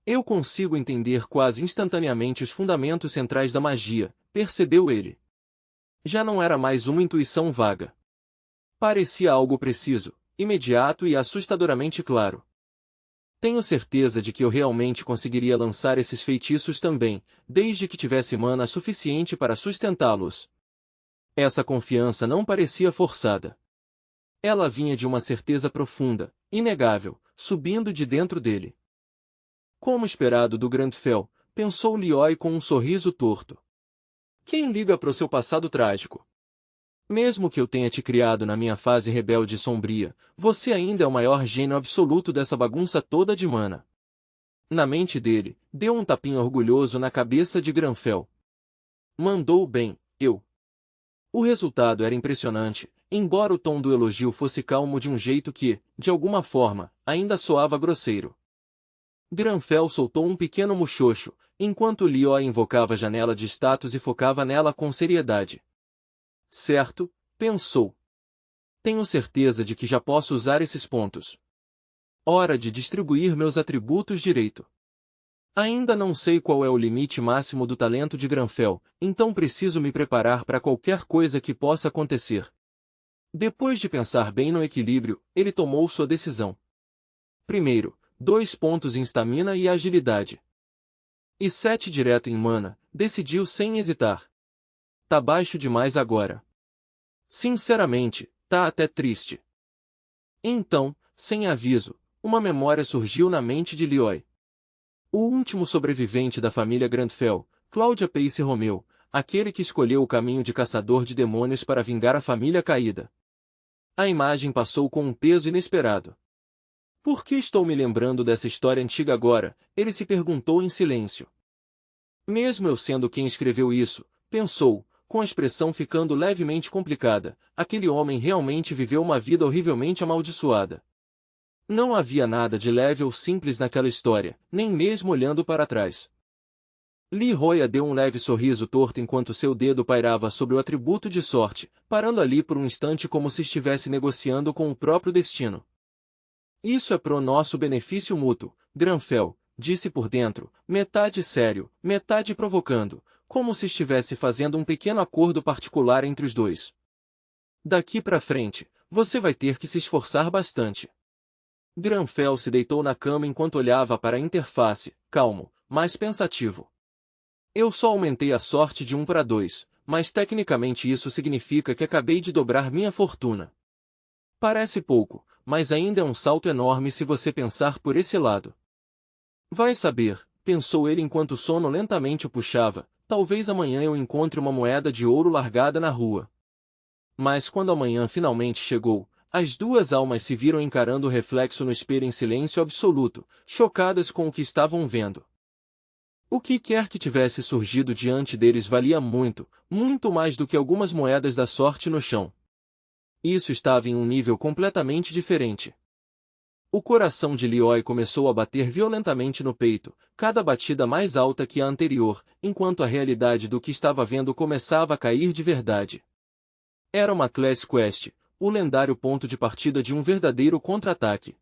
Eu consigo entender quase instantaneamente os fundamentos centrais da magia, percebeu ele. Já não era mais uma intuição vaga. Parecia algo preciso, imediato e assustadoramente claro. Tenho certeza de que eu realmente conseguiria lançar esses feitiços também, desde que tivesse mana suficiente para sustentá-los. Essa confiança não parecia forçada. Ela vinha de uma certeza profunda, inegável, subindo de dentro dele. Como esperado do Grandfell, pensou Lioy com um sorriso torto. Quem liga para o seu passado trágico? Mesmo que eu tenha te criado na minha fase rebelde e sombria, você ainda é o maior gênio absoluto dessa bagunça toda de mana. Na mente dele, deu um tapinha orgulhoso na cabeça de Grandfell. Mandou bem, eu. O resultado era impressionante, embora o tom do elogio fosse calmo de um jeito que, de alguma forma, ainda soava grosseiro. Grandfell soltou um pequeno muxoxo, enquanto Lioy invocava a janela de status e focava nela com seriedade. Certo, pensou. Tenho certeza de que já posso usar esses pontos. Hora de distribuir meus atributos direito. Ainda não sei qual é o limite máximo do talento de Grandfell, então preciso me preparar para qualquer coisa que possa acontecer. Depois de pensar bem no equilíbrio, ele tomou sua decisão. Primeiro, 2 pontos em estamina e agilidade. E 7 direto em mana, decidiu sem hesitar. Tá baixo demais agora. Sinceramente, tá até triste. Então, sem aviso, uma memória surgiu na mente de Lioy. O último sobrevivente da família Grandfell, Cláudia Pace Romeu, aquele que escolheu o caminho de caçador de demônios para vingar a família caída. A imagem passou com um peso inesperado. Por que estou me lembrando dessa história antiga agora? Ele se perguntou em silêncio. Mesmo eu sendo quem escreveu isso, pensou, com a expressão ficando levemente complicada, aquele homem realmente viveu uma vida horrivelmente amaldiçoada. Não havia nada de leve ou simples naquela história, nem mesmo olhando para trás. Li Roya deu um leve sorriso torto enquanto seu dedo pairava sobre o atributo de sorte, parando ali por um instante como se estivesse negociando com o próprio destino. Isso é pro nosso benefício mútuo, Grandfell, disse por dentro, metade sério, metade provocando, como se estivesse fazendo um pequeno acordo particular entre os dois. Daqui pra frente, você vai ter que se esforçar bastante. Grandfell se deitou na cama enquanto olhava para a interface, calmo, mas pensativo. Eu só aumentei a sorte de 1 para 2, mas tecnicamente isso significa que acabei de dobrar minha fortuna. Parece pouco, mas ainda é um salto enorme se você pensar por esse lado. Vai saber, pensou ele enquanto o sono lentamente o puxava, talvez amanhã eu encontre uma moeda de ouro largada na rua. Mas quando amanhã finalmente chegou, as duas almas se viram encarando o reflexo no espelho em silêncio absoluto, chocadas com o que estavam vendo. O que quer que tivesse surgido diante deles valia muito, muito mais do que algumas moedas da sorte no chão. Isso estava em um nível completamente diferente. O coração de Lioy começou a bater violentamente no peito, cada batida mais alta que a anterior, enquanto a realidade do que estava vendo começava a cair de verdade. Era uma Class Quest, o lendário ponto de partida de um verdadeiro contra-ataque.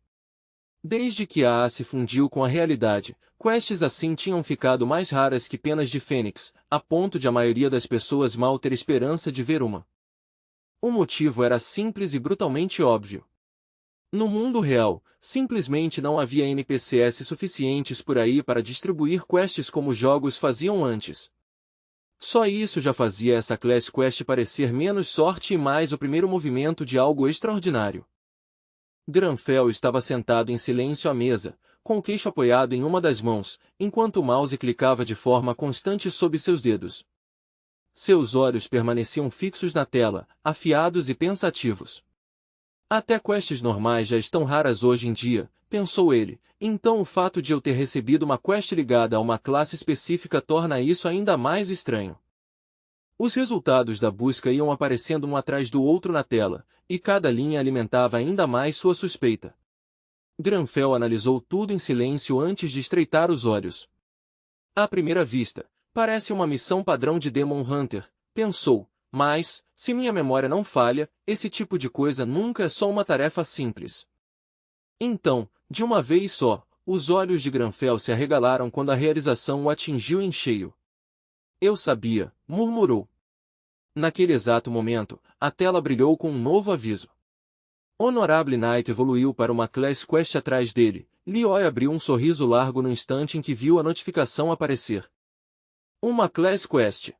Desde que a se fundiu com a realidade, quests assim tinham ficado mais raras que penas de fênix, a ponto de a maioria das pessoas mal ter esperança de ver uma. O motivo era simples e brutalmente óbvio. No mundo real, simplesmente não havia NPCs suficientes por aí para distribuir quests como os jogos faziam antes. Só isso já fazia essa Class Quest parecer menos sorte e mais o primeiro movimento de algo extraordinário. Grandfell estava sentado em silêncio à mesa, com o queixo apoiado em uma das mãos, enquanto o mouse clicava de forma constante sob seus dedos. Seus olhos permaneciam fixos na tela, afiados e pensativos. Até quests normais já estão raras hoje em dia, pensou ele, então o fato de eu ter recebido uma quest ligada a uma classe específica torna isso ainda mais estranho. Os resultados da busca iam aparecendo um atrás do outro na tela, e cada linha alimentava ainda mais sua suspeita. Grandfell analisou tudo em silêncio antes de estreitar os olhos. À primeira vista, parece uma missão padrão de Demon Hunter, pensou, mas, se minha memória não falha, esse tipo de coisa nunca é só uma tarefa simples. Então, de uma vez só, Os olhos de Granfell se arregalaram quando a realização o atingiu em cheio. Eu sabia, murmurou. Naquele exato momento, a tela brilhou com um novo aviso. Honorable Knight evoluiu para uma Class Quest atrás dele. Leoy abriu um sorriso largo no instante em que viu a notificação aparecer. Uma Class Quest.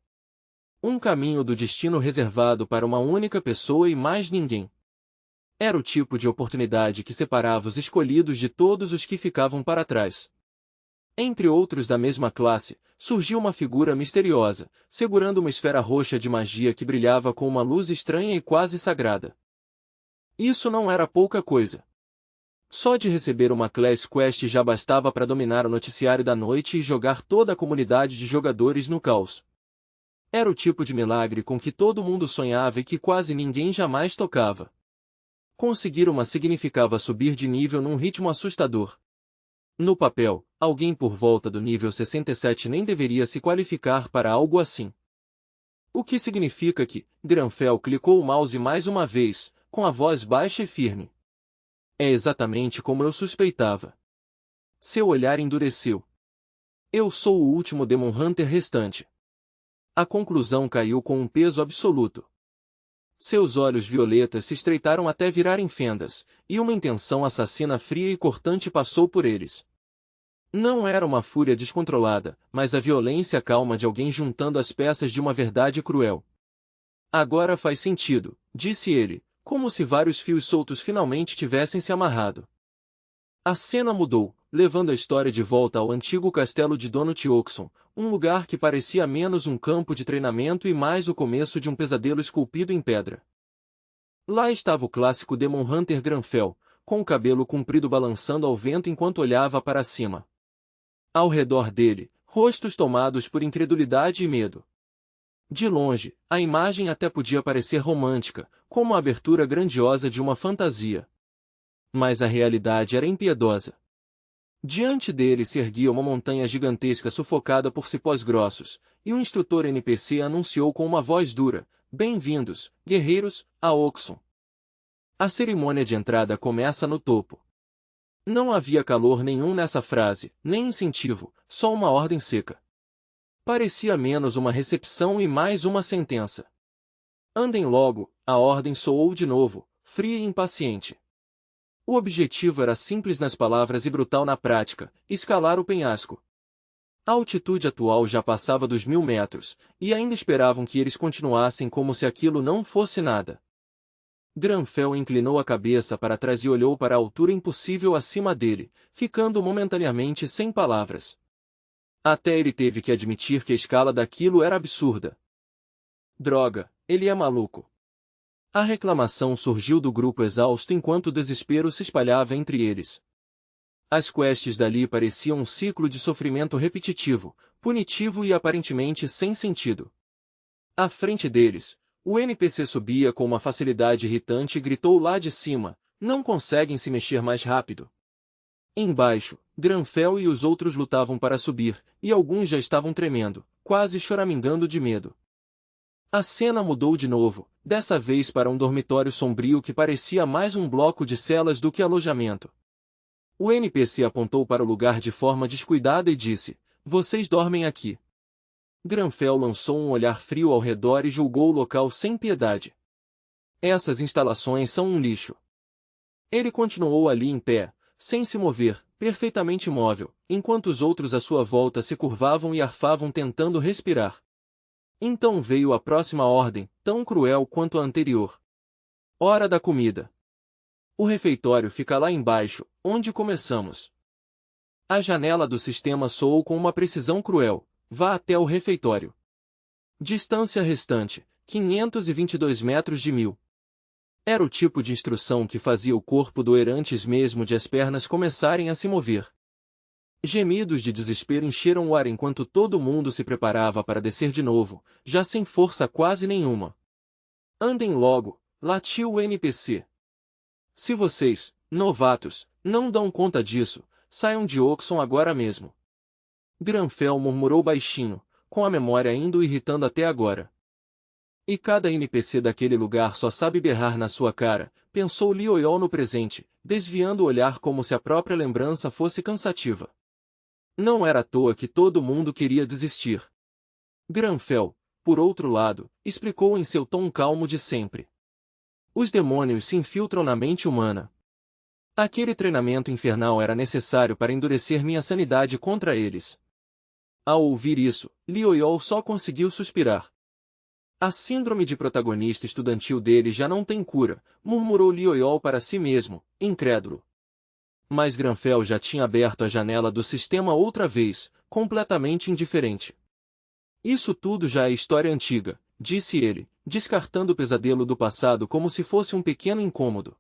Um caminho do destino reservado para uma única pessoa e mais ninguém. Era o tipo de oportunidade que separava os escolhidos de todos os que ficavam para trás. Entre outros da mesma classe, surgiu uma figura misteriosa, segurando uma esfera roxa de magia que brilhava com uma luz estranha e quase sagrada. Isso não era pouca coisa. Só de receber uma Class Quest já bastava para dominar o noticiário da noite e jogar toda a comunidade de jogadores no caos. Era o tipo de milagre com que todo mundo sonhava e que quase ninguém jamais tocava. Conseguir uma significava subir de nível num ritmo assustador. No papel, alguém por volta do nível 67 nem deveria se qualificar para algo assim. O que significa que, Granfell clicou o mouse mais uma vez, com a voz baixa e firme. É exatamente como eu suspeitava. Seu olhar endureceu. Eu sou o último Demon Hunter restante. A conclusão caiu com um peso absoluto. Seus olhos violetas se estreitaram até virarem fendas, e uma intenção assassina fria e cortante passou por eles. Não era uma fúria descontrolada, mas a violência calma de alguém juntando as peças de uma verdade cruel. Agora faz sentido, disse ele, como se vários fios soltos finalmente tivessem se amarrado. A cena mudou, levando a história de volta ao antigo castelo de Donut Oxon, um lugar que parecia menos um campo de treinamento e mais o começo de um pesadelo esculpido em pedra. Lá estava o clássico Demon Hunter Granfell, com o cabelo comprido balançando ao vento enquanto olhava para cima. Ao redor dele, rostos tomados por incredulidade e medo. De longe, a imagem até podia parecer romântica, como a abertura grandiosa de uma fantasia. Mas a realidade era impiedosa. Diante dele se erguia uma montanha gigantesca sufocada por cipós grossos, e um instrutor NPC anunciou com uma voz dura: "Bem-vindos, guerreiros, a Oxon. A cerimônia de entrada começa no topo." Não havia calor nenhum nessa frase, nem incentivo, só uma ordem seca. Parecia menos uma recepção e mais uma sentença. "Andem logo", a ordem soou de novo, fria e impaciente. O objetivo era simples nas palavras e brutal na prática: escalar o penhasco. A altitude atual já passava dos 1000 metros, e ainda esperavam que eles continuassem como se aquilo não fosse nada. Granfell inclinou a cabeça para trás e olhou para a altura impossível acima dele, ficando momentaneamente sem palavras. Até ele teve que admitir que a escala daquilo era absurda. Droga, ele é maluco. A reclamação surgiu do grupo exausto enquanto o desespero se espalhava entre eles. As quests dali pareciam um ciclo de sofrimento repetitivo, punitivo e aparentemente sem sentido. À frente deles, o NPC subia com uma facilidade irritante e gritou lá de cima: "Não conseguem se mexer mais rápido." Embaixo, Granfell e os outros lutavam para subir, e alguns já estavam tremendo, quase choramingando de medo. A cena mudou de novo, dessa vez para um dormitório sombrio que parecia mais um bloco de celas do que alojamento. O NPC apontou para o lugar de forma descuidada e disse: "Vocês dormem aqui." Granfell lançou um olhar frio ao redor e julgou o local sem piedade. "Essas instalações são um lixo." Ele continuou ali em pé, sem se mover, perfeitamente imóvel, enquanto os outros à sua volta se curvavam e arfavam tentando respirar. Então veio a próxima ordem, tão cruel quanto a anterior. "Hora da comida. O refeitório fica lá embaixo, onde começamos." A janela do sistema soou com uma precisão cruel: "Vá até o refeitório." Distância restante: 522 metros de 1000. Era o tipo de instrução que fazia o corpo doer antes mesmo de as pernas começarem a se mover. Gemidos de desespero encheram o ar enquanto todo mundo se preparava para descer de novo, já sem força quase nenhuma. "Andem logo", latiu o NPC. "Se vocês, novatos, não dão conta disso, saiam de Oxon agora mesmo." Granfell murmurou baixinho, com a memória ainda o irritando até agora. E cada NPC daquele lugar só sabe berrar na sua cara, pensou Lioyol no presente, desviando o olhar como se a própria lembrança fosse cansativa. Não era à toa que todo mundo queria desistir. Granfell, por outro lado, explicou em seu tom calmo de sempre. Os demônios se infiltram na mente humana. Aquele treinamento infernal era necessário para endurecer minha sanidade contra eles. Ao ouvir isso, Lioyol só conseguiu suspirar. A síndrome de protagonista estudantil dele já não tem cura, murmurou Lioyol para si mesmo, incrédulo. Mas Granfell já tinha aberto a janela do sistema outra vez, completamente indiferente. Isso tudo já é história antiga, disse ele, descartando o pesadelo do passado como se fosse um pequeno incômodo.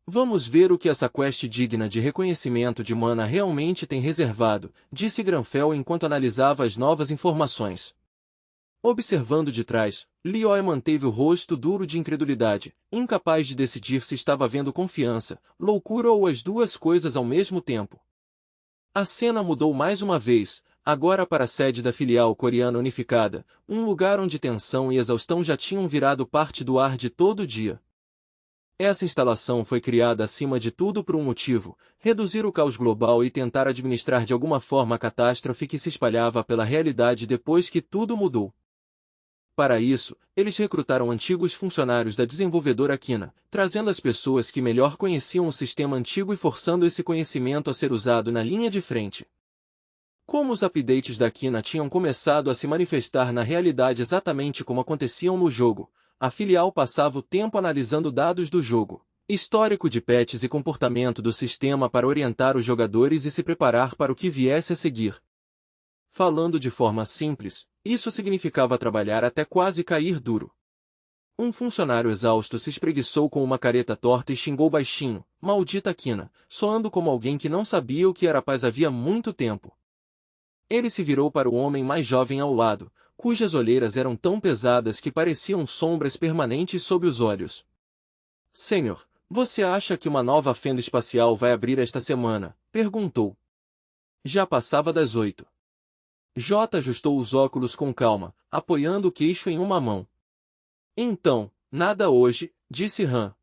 Vamos ver o que essa quest digna de reconhecimento de mana realmente tem reservado, disse Granfell enquanto analisava as novas informações. Observando de trás, Lioy manteve o rosto duro de incredulidade, incapaz de decidir se estava vendo confiança, loucura ou as duas coisas ao mesmo tempo. A cena mudou mais uma vez, agora para a sede da filial coreana unificada, um lugar onde tensão e exaustão já tinham virado parte do ar de todo dia. Essa instalação foi criada acima de tudo por um motivo: reduzir o caos global e tentar administrar de alguma forma a catástrofe que se espalhava pela realidade depois que tudo mudou. Para isso, eles recrutaram antigos funcionários da desenvolvedora Quina, trazendo as pessoas que melhor conheciam o sistema antigo e forçando esse conhecimento a ser usado na linha de frente. Como os updates da Quina tinham começado a se manifestar na realidade exatamente como aconteciam no jogo, a filial passava o tempo analisando dados do jogo, histórico de patches e comportamento do sistema para orientar os jogadores e se preparar para o que viesse a seguir. Falando de forma simples, isso significava trabalhar até quase cair duro. Um funcionário exausto se espreguiçou com uma careta torta e xingou baixinho: "Maldita Quina", soando como alguém que não sabia o que era paz havia muito tempo. Ele se virou para o homem mais jovem ao lado, cujas olheiras eram tão pesadas que pareciam sombras permanentes sob os olhos. "Senhor, você acha que uma nova fenda espacial vai abrir esta semana?", perguntou. Já passava das 8. J ajustou os óculos com calma, apoiando o queixo em uma mão. "Então, nada hoje", disse Han.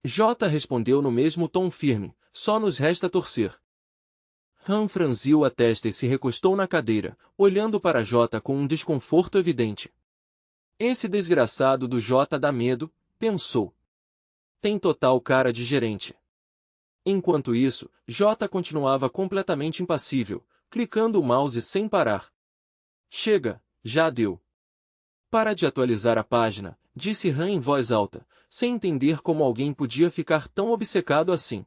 J respondeu no mesmo tom firme: "Só nos resta torcer." Han franziu a testa e se recostou na cadeira, olhando para J com um desconforto evidente. "Esse desgraçado do J dá medo", pensou. "Tem total cara de gerente." Enquanto isso, J continuava completamente impassível, clicando o mouse sem parar. "Chega, já deu. Para de atualizar a página", disse Han em voz alta, sem entender como alguém podia ficar tão obcecado assim.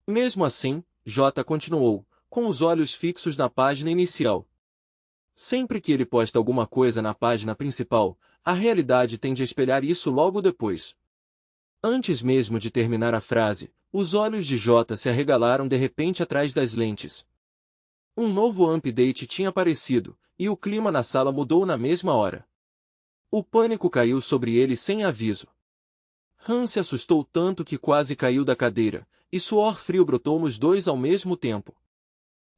Mesmo assim, J continuou, com os olhos fixos na página inicial. Sempre que ele posta alguma coisa na página principal, a realidade tende a espelhar isso logo depois. Antes mesmo de terminar a frase, os olhos de J se arregalaram de repente atrás das lentes. Um novo update tinha aparecido, e o clima na sala mudou na mesma hora. O pânico caiu sobre ele sem aviso. Han se assustou tanto que quase caiu da cadeira, e suor frio brotou nos dois ao mesmo tempo.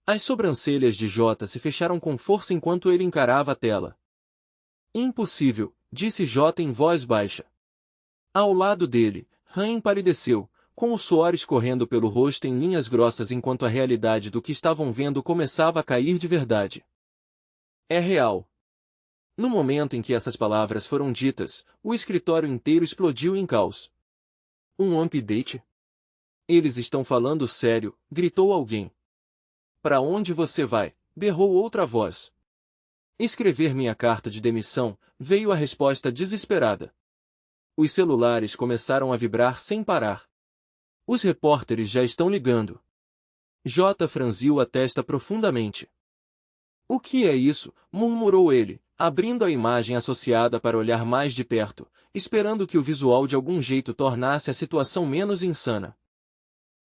As sobrancelhas de J se fecharam com força enquanto ele encarava a tela. "Impossível", disse J em voz baixa. Ao lado dele, Han empalideceu, com o suor escorrendo pelo rosto em linhas grossas enquanto a realidade do que estavam vendo começava a cair de verdade. "É real." No momento em que essas palavras foram ditas, o escritório inteiro explodiu em caos. "Um update? Eles estão falando sério", gritou alguém. "Para onde você vai?", berrou outra voz. "Escrever minha carta de demissão", veio a resposta desesperada. Os celulares começaram a vibrar sem parar. "Os repórteres já estão ligando." J franziu a testa profundamente. "O que é isso?", murmurou ele, abrindo a imagem associada para olhar mais de perto, esperando que o visual de algum jeito tornasse a situação menos insana.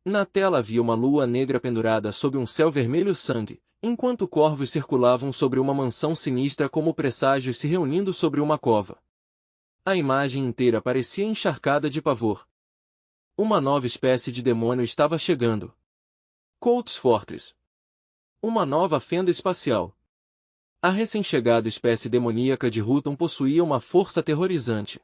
Na tela havia uma lua negra pendurada sob um céu vermelho sangue, enquanto corvos circulavam sobre uma mansão sinistra como presságios se reunindo sobre uma cova. A imagem inteira parecia encharcada de pavor. Uma nova espécie de demônio estava chegando. Coates Fortress. Uma nova fenda espacial. A recém-chegada espécie demoníaca de Hutton possuía uma força aterrorizante.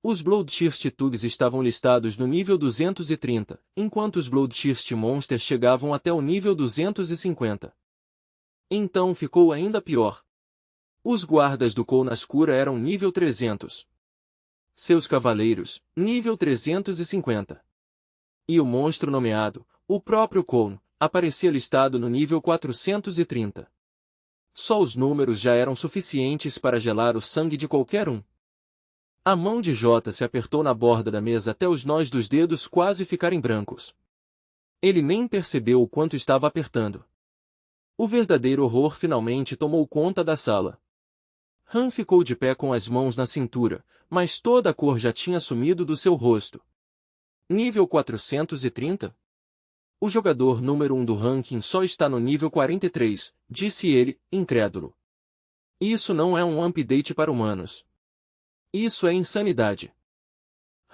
Os Bloodthirst Thugs estavam listados no nível 230, enquanto os Bloodthirst Monsters chegavam até o nível 250. Então ficou ainda pior. Os guardas do Khol Naskura eram nível 300. Seus cavaleiros, nível 350. E o monstro nomeado, o próprio Khol, aparecia listado no nível 430. Só os números já eram suficientes para gelar o sangue de qualquer um. A mão de Jota se apertou na borda da mesa até os nós dos dedos quase ficarem brancos. Ele nem percebeu o quanto estava apertando. O verdadeiro horror finalmente tomou conta da sala. Han ficou de pé com as mãos na cintura, mas toda a cor já tinha sumido do seu rosto. Nível 430? O jogador número 1 do ranking só está no nível 43, disse ele, incrédulo. Isso não é um update para humanos. Isso é insanidade.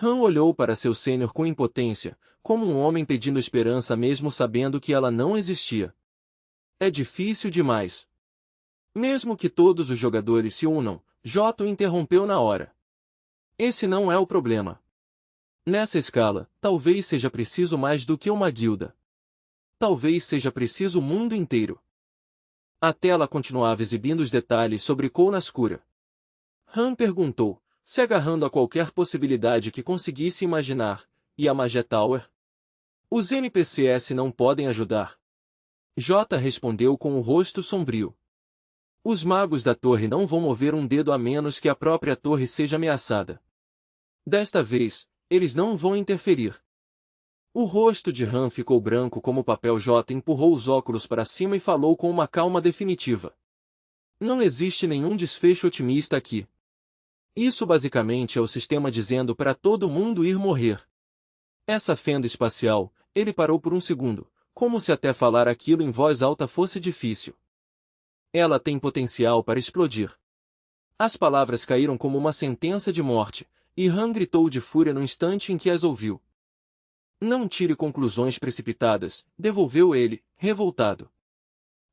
Han olhou para seu sênior com impotência, como um homem pedindo esperança mesmo sabendo que ela não existia. É difícil demais. Mesmo que todos os jogadores se unam, Jota o interrompeu na hora. Esse não é o problema. Nessa escala, talvez seja preciso mais do que uma guilda. Talvez seja preciso o mundo inteiro. A tela continuava exibindo os detalhes sobre Khol Naskura. Han perguntou, se agarrando a qualquer possibilidade que conseguisse imaginar, e a Magia Tower? Os NPCs não podem ajudar. Jota respondeu com o rosto sombrio. Os magos da torre não vão mover um dedo a menos que a própria torre seja ameaçada. Desta vez, eles não vão interferir. O rosto de Han ficou branco como papel. Jota empurrou os óculos para cima e falou com uma calma definitiva. Não existe nenhum desfecho otimista aqui. Isso basicamente é o sistema dizendo para todo mundo ir morrer. Essa fenda espacial, ele parou por um segundo, como se até falar aquilo em voz alta fosse difícil. Ela tem potencial para explodir. As palavras caíram como uma sentença de morte, e Han gritou de fúria no instante em que as ouviu. Não tire conclusões precipitadas, devolveu ele, revoltado.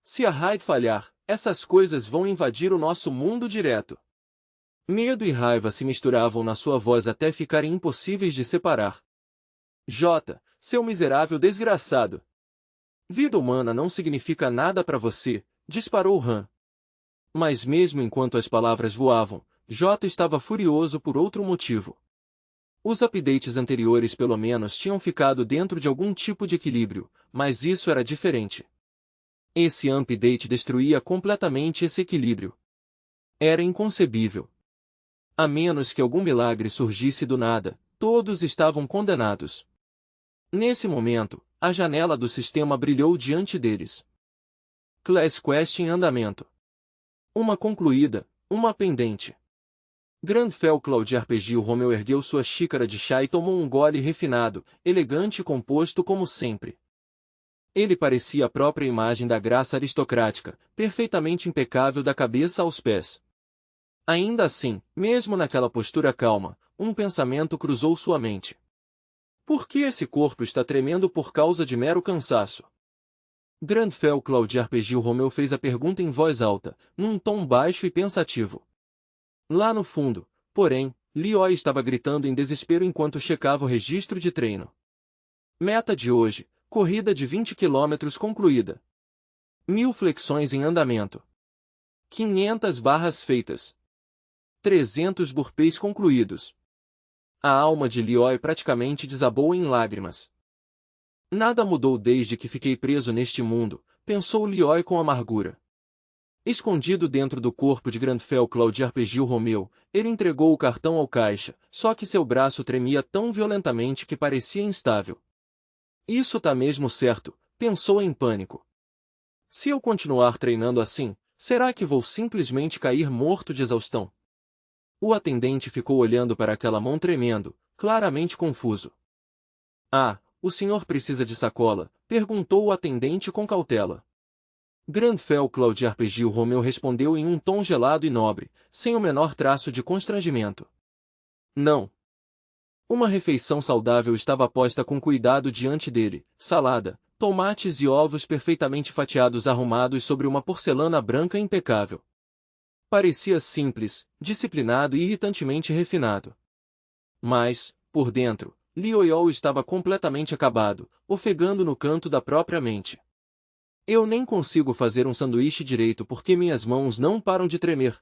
Se a raid falhar, essas coisas vão invadir o nosso mundo direto. Medo e raiva se misturavam na sua voz até ficarem impossíveis de separar. Jota, seu miserável desgraçado. Vida humana não significa nada para você, disparou Han. Mas mesmo enquanto as palavras voavam, Jota estava furioso por outro motivo. Os updates anteriores pelo menos tinham ficado dentro de algum tipo de equilíbrio, mas isso era diferente. Esse update destruía completamente esse equilíbrio. Era inconcebível. A menos que algum milagre surgisse do nada, todos estavam condenados. Nesse momento, a janela do sistema brilhou diante deles. Class Quest em andamento. Uma concluída, uma pendente. Granfell Cloud RPG. Romeu ergueu sua xícara de chá e tomou um gole refinado, elegante e composto como sempre. Ele parecia a própria imagem da graça aristocrática, perfeitamente impecável da cabeça aos pés. Ainda assim, mesmo naquela postura calma, um pensamento cruzou sua mente. Por que esse corpo está tremendo por causa de mero cansaço? Granfell Cloud RPG. Romeu fez a pergunta em voz alta, num tom baixo e pensativo. Lá no fundo, porém, Lioy estava gritando em desespero enquanto checava o registro de treino. Meta de hoje, corrida de 20 km concluída. 1000 flexões em andamento. 500 barras feitas. 300 burpees concluídos. A alma de Lioy praticamente desabou em lágrimas. Nada mudou desde que fiquei preso neste mundo, pensou Lioy com amargura. Escondido dentro do corpo de Granfell Cloud RPG. Romeu, ele entregou o cartão ao caixa, só que seu braço tremia tão violentamente que parecia instável. Isso tá mesmo certo, pensou em pânico. Se eu continuar treinando assim, será que vou simplesmente cair morto de exaustão? O atendente ficou olhando para aquela mão tremendo, claramente confuso. Ah, o senhor precisa de sacola? Perguntou o atendente com cautela. Granfell Cloud RPG. Romeu respondeu em um tom gelado e nobre, sem o menor traço de constrangimento. Não. Uma refeição saudável estava posta com cuidado diante dele, salada, tomates e ovos perfeitamente fatiados arrumados sobre uma porcelana branca impecável. Parecia simples, disciplinado e irritantemente refinado. Mas, por dentro, Liu Yao estava completamente acabado, ofegando no canto da própria mente. Eu nem consigo fazer um sanduíche direito porque minhas mãos não param de tremer.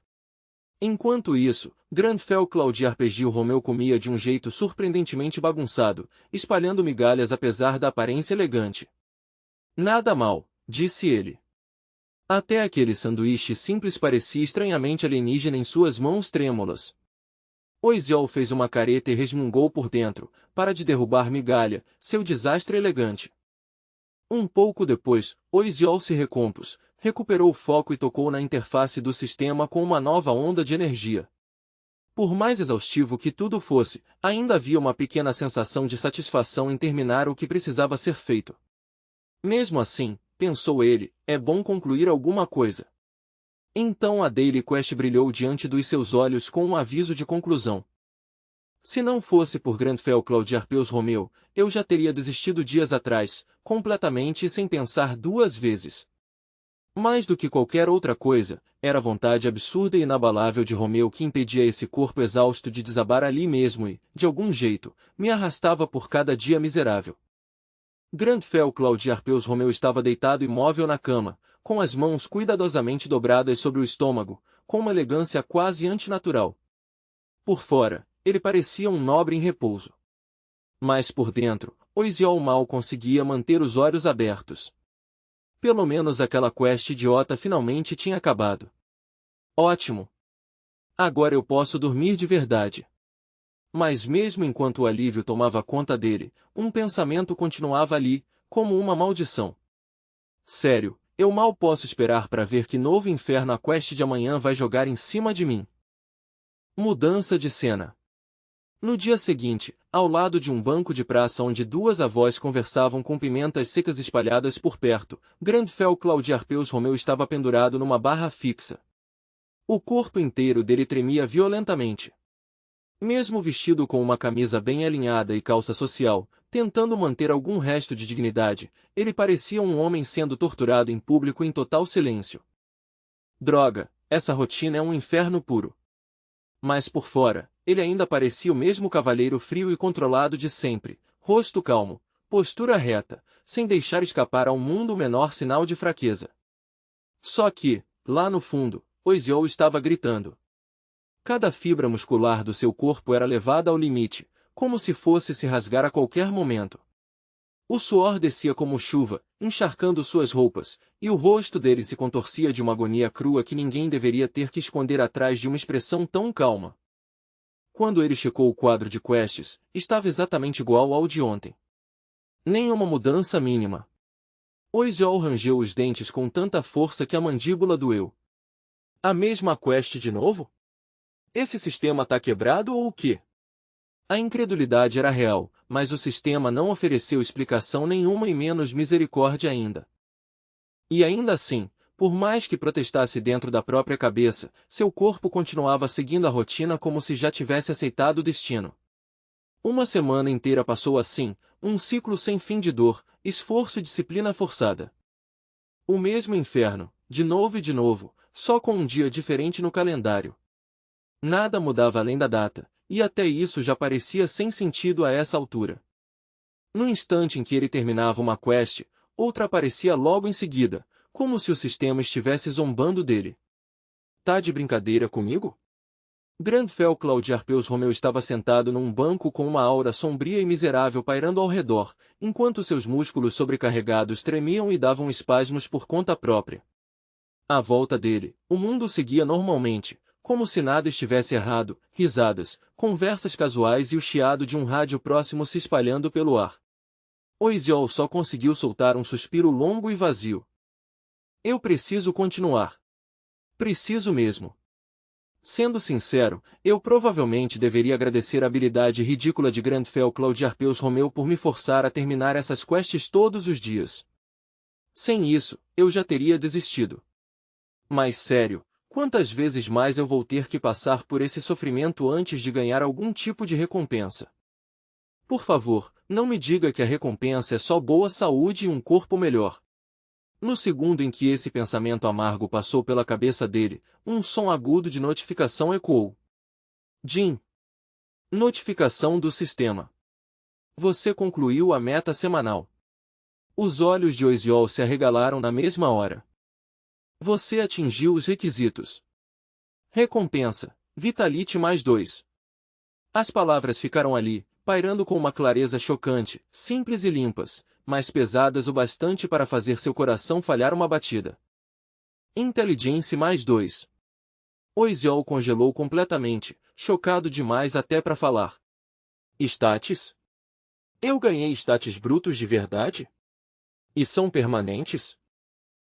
Enquanto isso, Grandfell Claude Arpeggio Romeu comia de um jeito surpreendentemente bagunçado, espalhando migalhas apesar da aparência elegante. Nada mal, disse ele. Até aquele sanduíche simples parecia estranhamente alienígena em suas mãos trêmulas. Oisiol fez uma careta e resmungou por dentro, para de derrubar migalha, seu desastre elegante. Um pouco depois, Oisiol se recompôs, recuperou o foco e tocou na interface do sistema com uma nova onda de energia. Por mais exaustivo que tudo fosse, ainda havia uma pequena sensação de satisfação em terminar o que precisava ser feito. Mesmo assim, pensou ele, é bom concluir alguma coisa. Então a Daily Quest brilhou diante dos seus olhos com um aviso de conclusão. Se não fosse por Grandfell Claude Arpeus Romeu, eu já teria desistido dias atrás, completamente e sem pensar duas vezes. Mais do que qualquer outra coisa, era a vontade absurda e inabalável de Romeu que impedia esse corpo exausto de desabar ali mesmo e, de algum jeito, me arrastava por cada dia miserável. Grandfell Claude Arpeus Romeu estava deitado imóvel na cama, com as mãos cuidadosamente dobradas sobre o estômago, com uma elegância quase antinatural. Por fora, ele parecia um nobre em repouso. Mas por dentro, Oisiol mal conseguia manter os olhos abertos. Pelo menos aquela quest idiota finalmente tinha acabado. Ótimo! Agora eu posso dormir de verdade. Mas mesmo enquanto o alívio tomava conta dele, um pensamento continuava ali, como uma maldição. Sério, eu mal posso esperar para ver que novo inferno a quest de amanhã vai jogar em cima de mim. Mudança de cena. No dia seguinte, ao lado de um banco de praça onde duas avós conversavam com pimentas secas espalhadas por perto, Grandfell Claude Arpeus Romeu estava pendurado numa barra fixa. O corpo inteiro dele tremia violentamente. Mesmo vestido com uma camisa bem alinhada e calça social, tentando manter algum resto de dignidade, ele parecia um homem sendo torturado em público em total silêncio. Droga, essa rotina é um inferno puro. Mas por fora, ele ainda parecia o mesmo cavalheiro frio e controlado de sempre, rosto calmo, postura reta, sem deixar escapar ao mundo o menor sinal de fraqueza. Só que, lá no fundo, Oisiol estava gritando. Cada fibra muscular do seu corpo era levada ao limite, como se fosse se rasgar a qualquer momento. O suor descia como chuva, encharcando suas roupas, e o rosto dele se contorcia de uma agonia crua que ninguém deveria ter que esconder atrás de uma expressão tão calma. Quando ele checou o quadro de quests, estava exatamente igual ao de ontem. Nenhuma mudança mínima. Oisiol rangeu os dentes com tanta força que a mandíbula doeu. A mesma quest de novo? Esse sistema tá quebrado ou o quê? A incredulidade era real, mas o sistema não ofereceu explicação nenhuma e menos misericórdia ainda. E ainda assim, por mais que protestasse dentro da própria cabeça, seu corpo continuava seguindo a rotina como se já tivesse aceitado o destino. Uma semana inteira passou assim, um ciclo sem fim de dor, esforço e disciplina forçada. O mesmo inferno, de novo, só com um dia diferente no calendário. Nada mudava além da data, e até isso já parecia sem sentido a essa altura. No instante em que ele terminava uma quest, outra aparecia logo em seguida, como se o sistema estivesse zombando dele. Tá de brincadeira comigo? Grandfell Claude Arpeus Romeu estava sentado num banco com uma aura sombria e miserável pairando ao redor, enquanto seus músculos sobrecarregados tremiam e davam espasmos por conta própria. À volta dele, o mundo seguia normalmente, como se nada estivesse errado, risadas, conversas casuais e o chiado de um rádio próximo se espalhando pelo ar. Oisiol só conseguiu soltar um suspiro longo e vazio. Eu preciso continuar. Preciso mesmo. Sendo sincero, eu provavelmente deveria agradecer a habilidade ridícula de Grandfell Claude Arpeus Romeu por me forçar a terminar essas quests todos os dias. Sem isso, eu já teria desistido. Mas sério, quantas vezes mais eu vou ter que passar por esse sofrimento antes de ganhar algum tipo de recompensa? Por favor, não me diga que a recompensa é só boa saúde e um corpo melhor. No segundo em que esse pensamento amargo passou pela cabeça dele, um som agudo de notificação ecoou. Jim. Notificação do sistema. Você concluiu a meta semanal. Os olhos de Oziol se arregalaram na mesma hora. Você atingiu os requisitos. Recompensa, Vitality mais 2. As palavras ficaram ali, pairando com uma clareza chocante, simples e limpas, mas pesadas o bastante para fazer seu coração falhar uma batida. Intelligence mais 2. Oziol congelou completamente, chocado demais até para falar. Status? Eu ganhei status brutos de verdade? E são permanentes?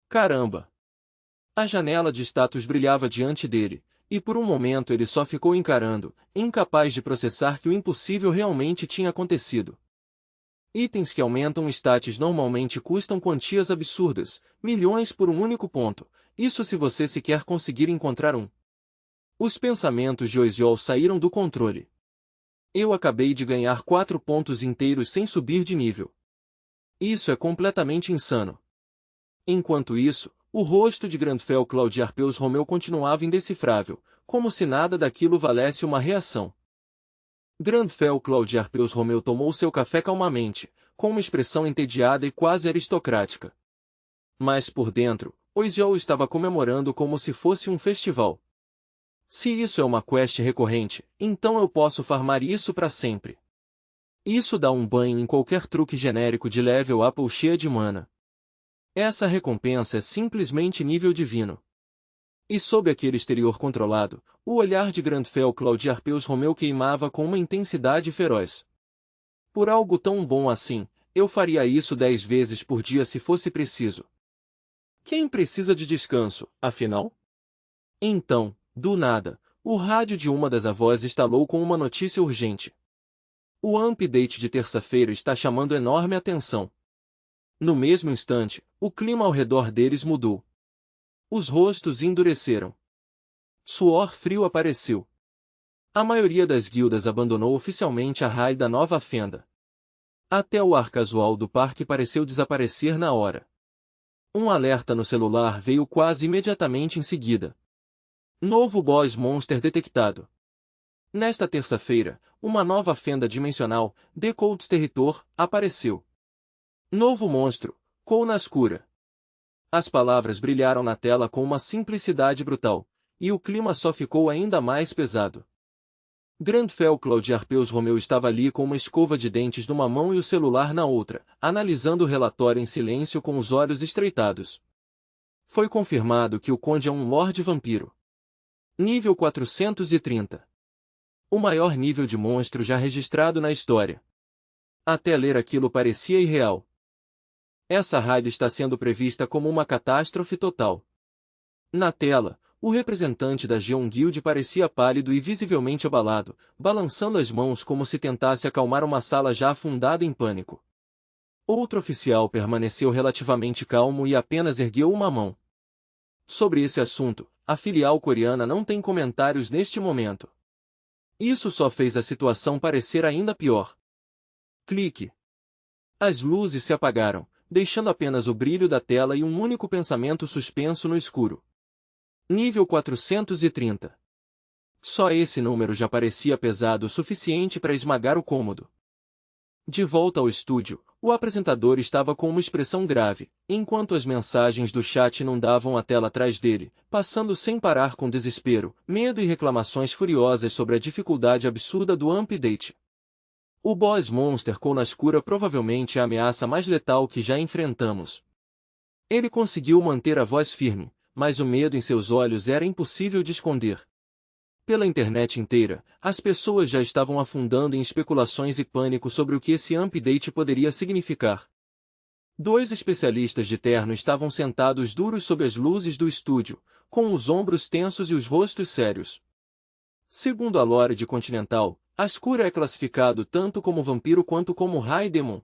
Caramba! A janela de status brilhava diante dele, e por um momento ele só ficou encarando, incapaz de processar que o impossível realmente tinha acontecido. Itens que aumentam status normalmente custam quantias absurdas, milhões por um único ponto, isso se você sequer conseguir encontrar um. Os pensamentos de Oziol saíram do controle. Eu acabei de ganhar 4 pontos inteiros sem subir de nível. Isso é completamente insano. Enquanto isso, o rosto de Grandfell Claude Arpeus Romeu continuava indecifrável, como se nada daquilo valesse uma reação. Grandfell Claude Arpeus Romeu tomou seu café calmamente, com uma expressão entediada e quase aristocrática. Mas por dentro, Oziol estava comemorando como se fosse um festival. Se isso é uma quest recorrente, então eu posso farmar isso para sempre. Isso dá um banho em qualquer truque genérico de level up ou cheia de mana. Essa recompensa é simplesmente nível divino. E sob aquele exterior controlado, o olhar de Grandfell Claude Arpeus Romeu queimava com uma intensidade feroz. Por algo tão bom assim, eu faria isso 10 vezes por dia se fosse preciso. Quem precisa de descanso, afinal? Então, do nada, o rádio de uma das avós estalou com uma notícia urgente. O update de terça-feira está chamando enorme atenção. No mesmo instante, o clima ao redor deles mudou. Os rostos endureceram. Suor frio apareceu. A maioria das guildas abandonou oficialmente a raid da nova fenda. Até o ar casual do parque pareceu desaparecer na hora. Um alerta no celular veio quase imediatamente em seguida. Novo boss monster detectado. Nesta terça-feira, uma nova fenda dimensional, The Cold Territor, apareceu. Novo monstro, Kounaskura. As palavras brilharam na tela com uma simplicidade brutal, e o clima só ficou ainda mais pesado. Grandfell Claude Arpeus Romeu estava ali com uma escova de dentes numa mão e o celular na outra, analisando o relatório em silêncio com os olhos estreitados. Foi confirmado que o Conde é um Lorde Vampiro. Nível 430. O maior nível de monstro já registrado na história. Até ler aquilo parecia irreal. Essa raid está sendo prevista como uma catástrofe total. Na tela, o representante da Geon Guild parecia pálido e visivelmente abalado, balançando as mãos como se tentasse acalmar uma sala já afundada em pânico. Outro oficial permaneceu relativamente calmo e apenas ergueu uma mão. Sobre esse assunto, a filial coreana não tem comentários neste momento. Isso só fez a situação parecer ainda pior. Clique. As luzes se apagaram, deixando apenas o brilho da tela e um único pensamento suspenso no escuro. Nível 430. Só esse número já parecia pesado o suficiente para esmagar o cômodo. De volta ao estúdio, o apresentador estava com uma expressão grave, enquanto as mensagens do chat inundavam a tela atrás dele, passando sem parar com desespero, medo e reclamações furiosas sobre a dificuldade absurda do update. O boss monster Kounaskura provavelmente é a ameaça mais letal que já enfrentamos. Ele conseguiu manter a voz firme, mas o medo em seus olhos era impossível de esconder. Pela internet inteira, as pessoas já estavam afundando em especulações e pânico sobre o que esse update poderia significar. 2 especialistas de terno estavam sentados duros sob as luzes do estúdio, com os ombros tensos e os rostos sérios. Segundo a lore de Continental, Askura é classificado tanto como vampiro quanto como High Demon.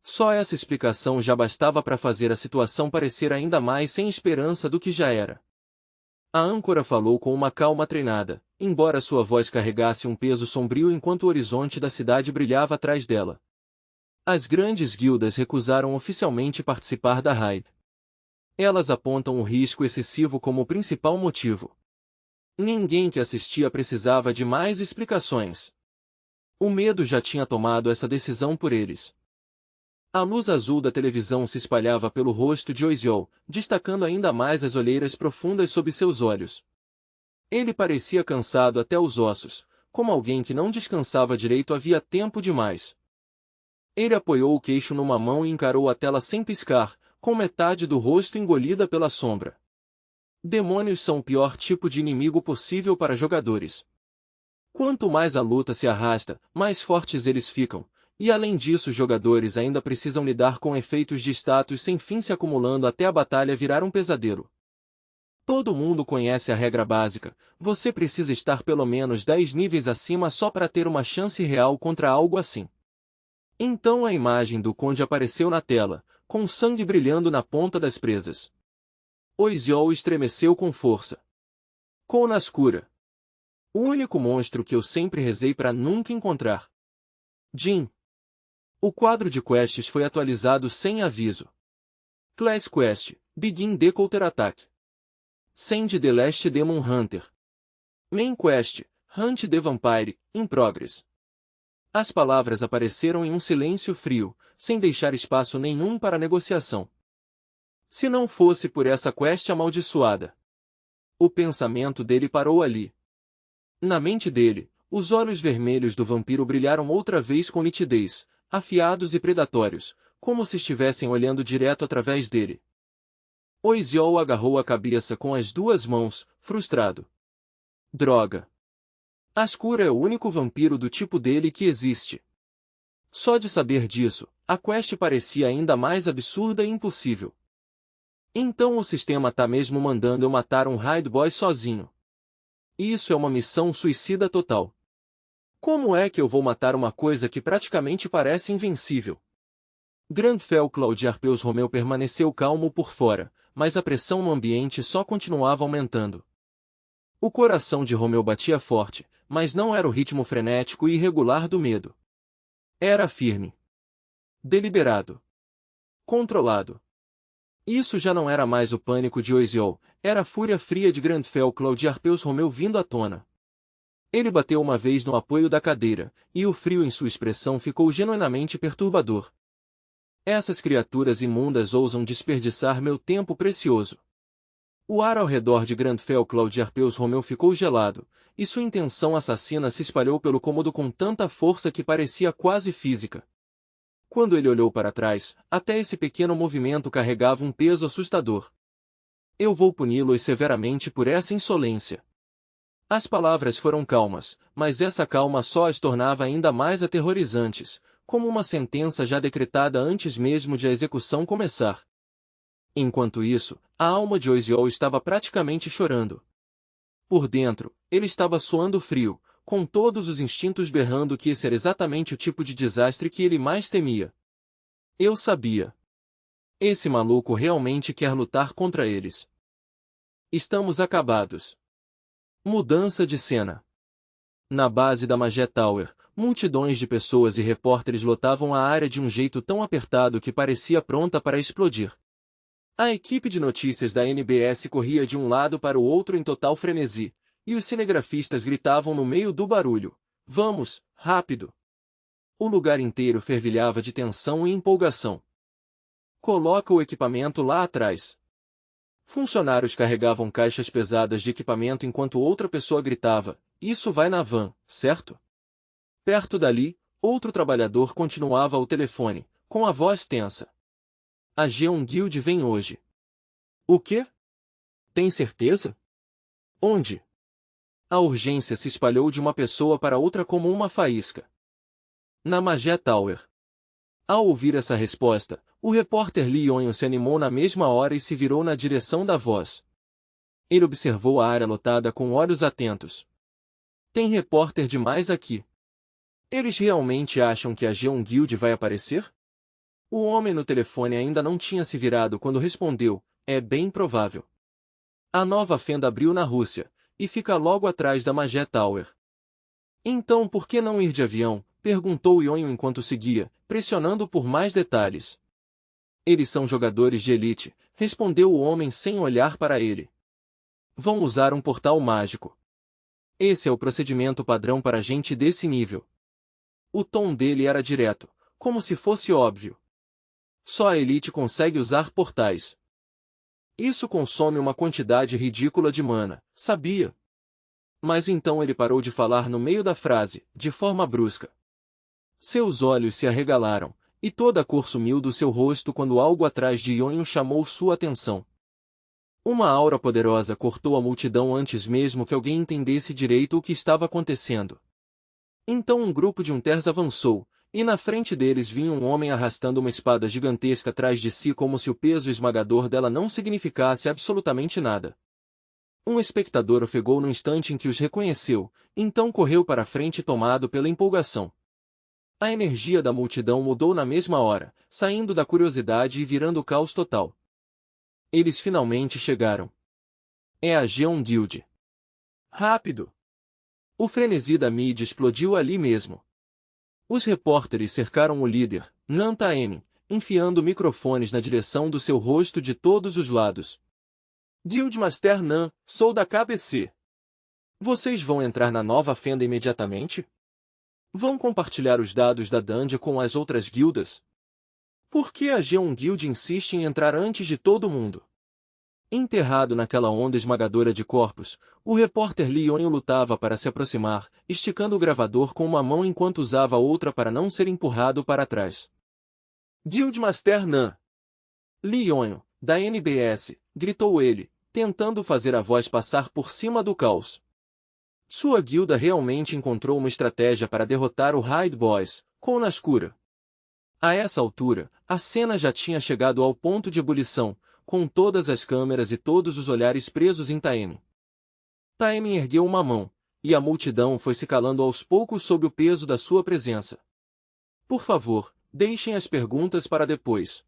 Só essa explicação já bastava para fazer a situação parecer ainda mais sem esperança do que já era. A âncora falou com uma calma treinada, embora sua voz carregasse um peso sombrio enquanto o horizonte da cidade brilhava atrás dela. As grandes guildas recusaram oficialmente participar da raid. Elas apontam o risco excessivo como o principal motivo. Ninguém que assistia precisava de mais explicações. O medo já tinha tomado essa decisão por eles. A luz azul da televisão se espalhava pelo rosto de Oiziol, destacando ainda mais as olheiras profundas sob seus olhos. Ele parecia cansado até os ossos, como alguém que não descansava direito havia tempo demais. Ele apoiou o queixo numa mão e encarou a tela sem piscar, com metade do rosto engolida pela sombra. Demônios são o pior tipo de inimigo possível para jogadores. Quanto mais a luta se arrasta, mais fortes eles ficam, e além disso os jogadores ainda precisam lidar com efeitos de status sem fim se acumulando até a batalha virar um pesadelo. Todo mundo conhece a regra básica, você precisa estar pelo menos 10 níveis acima só para ter uma chance real contra algo assim. Então a imagem do conde apareceu na tela, com sangue brilhando na ponta das presas. Oiziol estremeceu com força. Konascura. O único monstro que eu sempre rezei para nunca encontrar. Jin. O quadro de quests foi atualizado sem aviso. Class Quest, Begin the Counter Attack. Send the Last Demon Hunter. Main Quest, Hunt the Vampire, in progress. As palavras apareceram em um silêncio frio, sem deixar espaço nenhum para negociação. Se não fosse por essa quest amaldiçoada. O pensamento dele parou ali. Na mente dele, os olhos vermelhos do vampiro brilharam outra vez com nitidez, afiados e predatórios, como se estivessem olhando direto através dele. Oiziol agarrou a cabeça com as duas mãos, frustrado. Droga! Ascura é o único vampiro do tipo dele que existe. Só de saber disso, a quest parecia ainda mais absurda e impossível. Então o sistema tá mesmo mandando eu matar um raid boy sozinho. Isso é uma missão suicida total. Como é que eu vou matar uma coisa que praticamente parece invencível? Grandfell Claude Arpeus Romeu permaneceu calmo por fora, mas a pressão no ambiente só continuava aumentando. O coração de Romeu batia forte, mas não era o ritmo frenético e irregular do medo. Era firme. Deliberado. Controlado. Isso já não era mais o pânico de Oiziol, era a fúria fria de Grandfell Claude Arpeus Romeu vindo à tona. Ele bateu uma vez no apoio da cadeira, e o frio em sua expressão ficou genuinamente perturbador. Essas criaturas imundas ousam desperdiçar meu tempo precioso. O ar ao redor de Grandfell Claude Arpeus Romeu ficou gelado, e sua intenção assassina se espalhou pelo cômodo com tanta força que parecia quase física. Quando ele olhou para trás, até esse pequeno movimento carregava um peso assustador. Eu vou puni-los severamente por essa insolência. As palavras foram calmas, mas essa calma só as tornava ainda mais aterrorizantes, como uma sentença já decretada antes mesmo de a execução começar. Enquanto isso, a alma de Oiziol estava praticamente chorando. Por dentro, ele estava suando frio, com todos os instintos berrando que esse era exatamente o tipo de desastre que ele mais temia. Eu sabia. Esse maluco realmente quer lutar contra eles. Estamos acabados. Mudança de cena. Na base da Magé Tower, multidões de pessoas e repórteres lotavam a área de um jeito tão apertado que parecia pronta para explodir. A equipe de notícias da NBS corria de um lado para o outro em total frenesi, e os cinegrafistas gritavam no meio do barulho: "Vamos, rápido!" O lugar inteiro fervilhava de tensão e empolgação. "Coloca o equipamento lá atrás." Funcionários carregavam caixas pesadas de equipamento enquanto outra pessoa gritava: "Isso vai na van, certo?" Perto dali, outro trabalhador continuava ao telefone, com a voz tensa: "A Geon Guild vem hoje." "O quê? Tem certeza? Onde?" A urgência se espalhou de uma pessoa para outra como uma faísca. "Na Magé Tower." Ao ouvir essa resposta, o repórter Lee Yonho se animou na mesma hora e se virou na direção da voz. Ele observou a área lotada com olhos atentos. "Tem repórter demais aqui. Eles realmente acham que a Geon Guild vai aparecer?" O homem no telefone ainda não tinha se virado quando respondeu: "É bem provável. A nova fenda abriu na Rússia, e fica logo atrás da Magé Tower. Então por que não ir de avião? Perguntou Yonho enquanto seguia, pressionando por mais detalhes. Eles são jogadores de elite, respondeu o homem sem olhar para ele. Vão usar um portal mágico. Esse é o procedimento padrão para gente desse nível. O tom dele era direto, como se fosse óbvio. Só a elite consegue usar portais. Isso consome uma quantidade ridícula de mana, sabia? Mas então ele parou de falar no meio da frase, de forma brusca. Seus olhos se arregalaram, e toda a cor sumiu do seu rosto quando algo atrás de Yonho chamou sua atenção. Uma aura poderosa cortou a multidão antes mesmo que alguém entendesse direito o que estava acontecendo. Então um grupo de Unters avançou, e na frente deles vinha um homem arrastando uma espada gigantesca atrás de si como se o peso esmagador dela não significasse absolutamente nada. Um espectador ofegou no instante em que os reconheceu, então correu para a frente tomado pela empolgação. A energia da multidão mudou na mesma hora, saindo da curiosidade e virando caos total. Eles finalmente chegaram. É a Geon Guild. Rápido! O frenesi da mídia explodiu ali mesmo. Os repórteres cercaram o líder, Nan Taemin, enfiando microfones na direção do seu rosto de todos os lados. Guildmaster Nan, sou da KBC. Vocês vão entrar na nova fenda imediatamente? Vão compartilhar os dados da Dandia com as outras guildas? Por que a Geon Guild insiste em entrar antes de todo mundo? Enterrado naquela onda esmagadora de corpos, o repórter Li Yonho lutava para se aproximar, esticando o gravador com uma mão enquanto usava a outra para não ser empurrado para trás. Guildmaster Nan! Li Yonho, da NBS, gritou ele, tentando fazer a voz passar por cima do caos. Sua guilda realmente encontrou uma estratégia para derrotar o Raid Boys, com Naskura. A essa altura, a cena já tinha chegado ao ponto de ebulição, com todas as câmeras e todos os olhares presos em Taemin. Taemin ergueu uma mão, e a multidão foi se calando aos poucos sob o peso da sua presença. Por favor, deixem as perguntas para depois.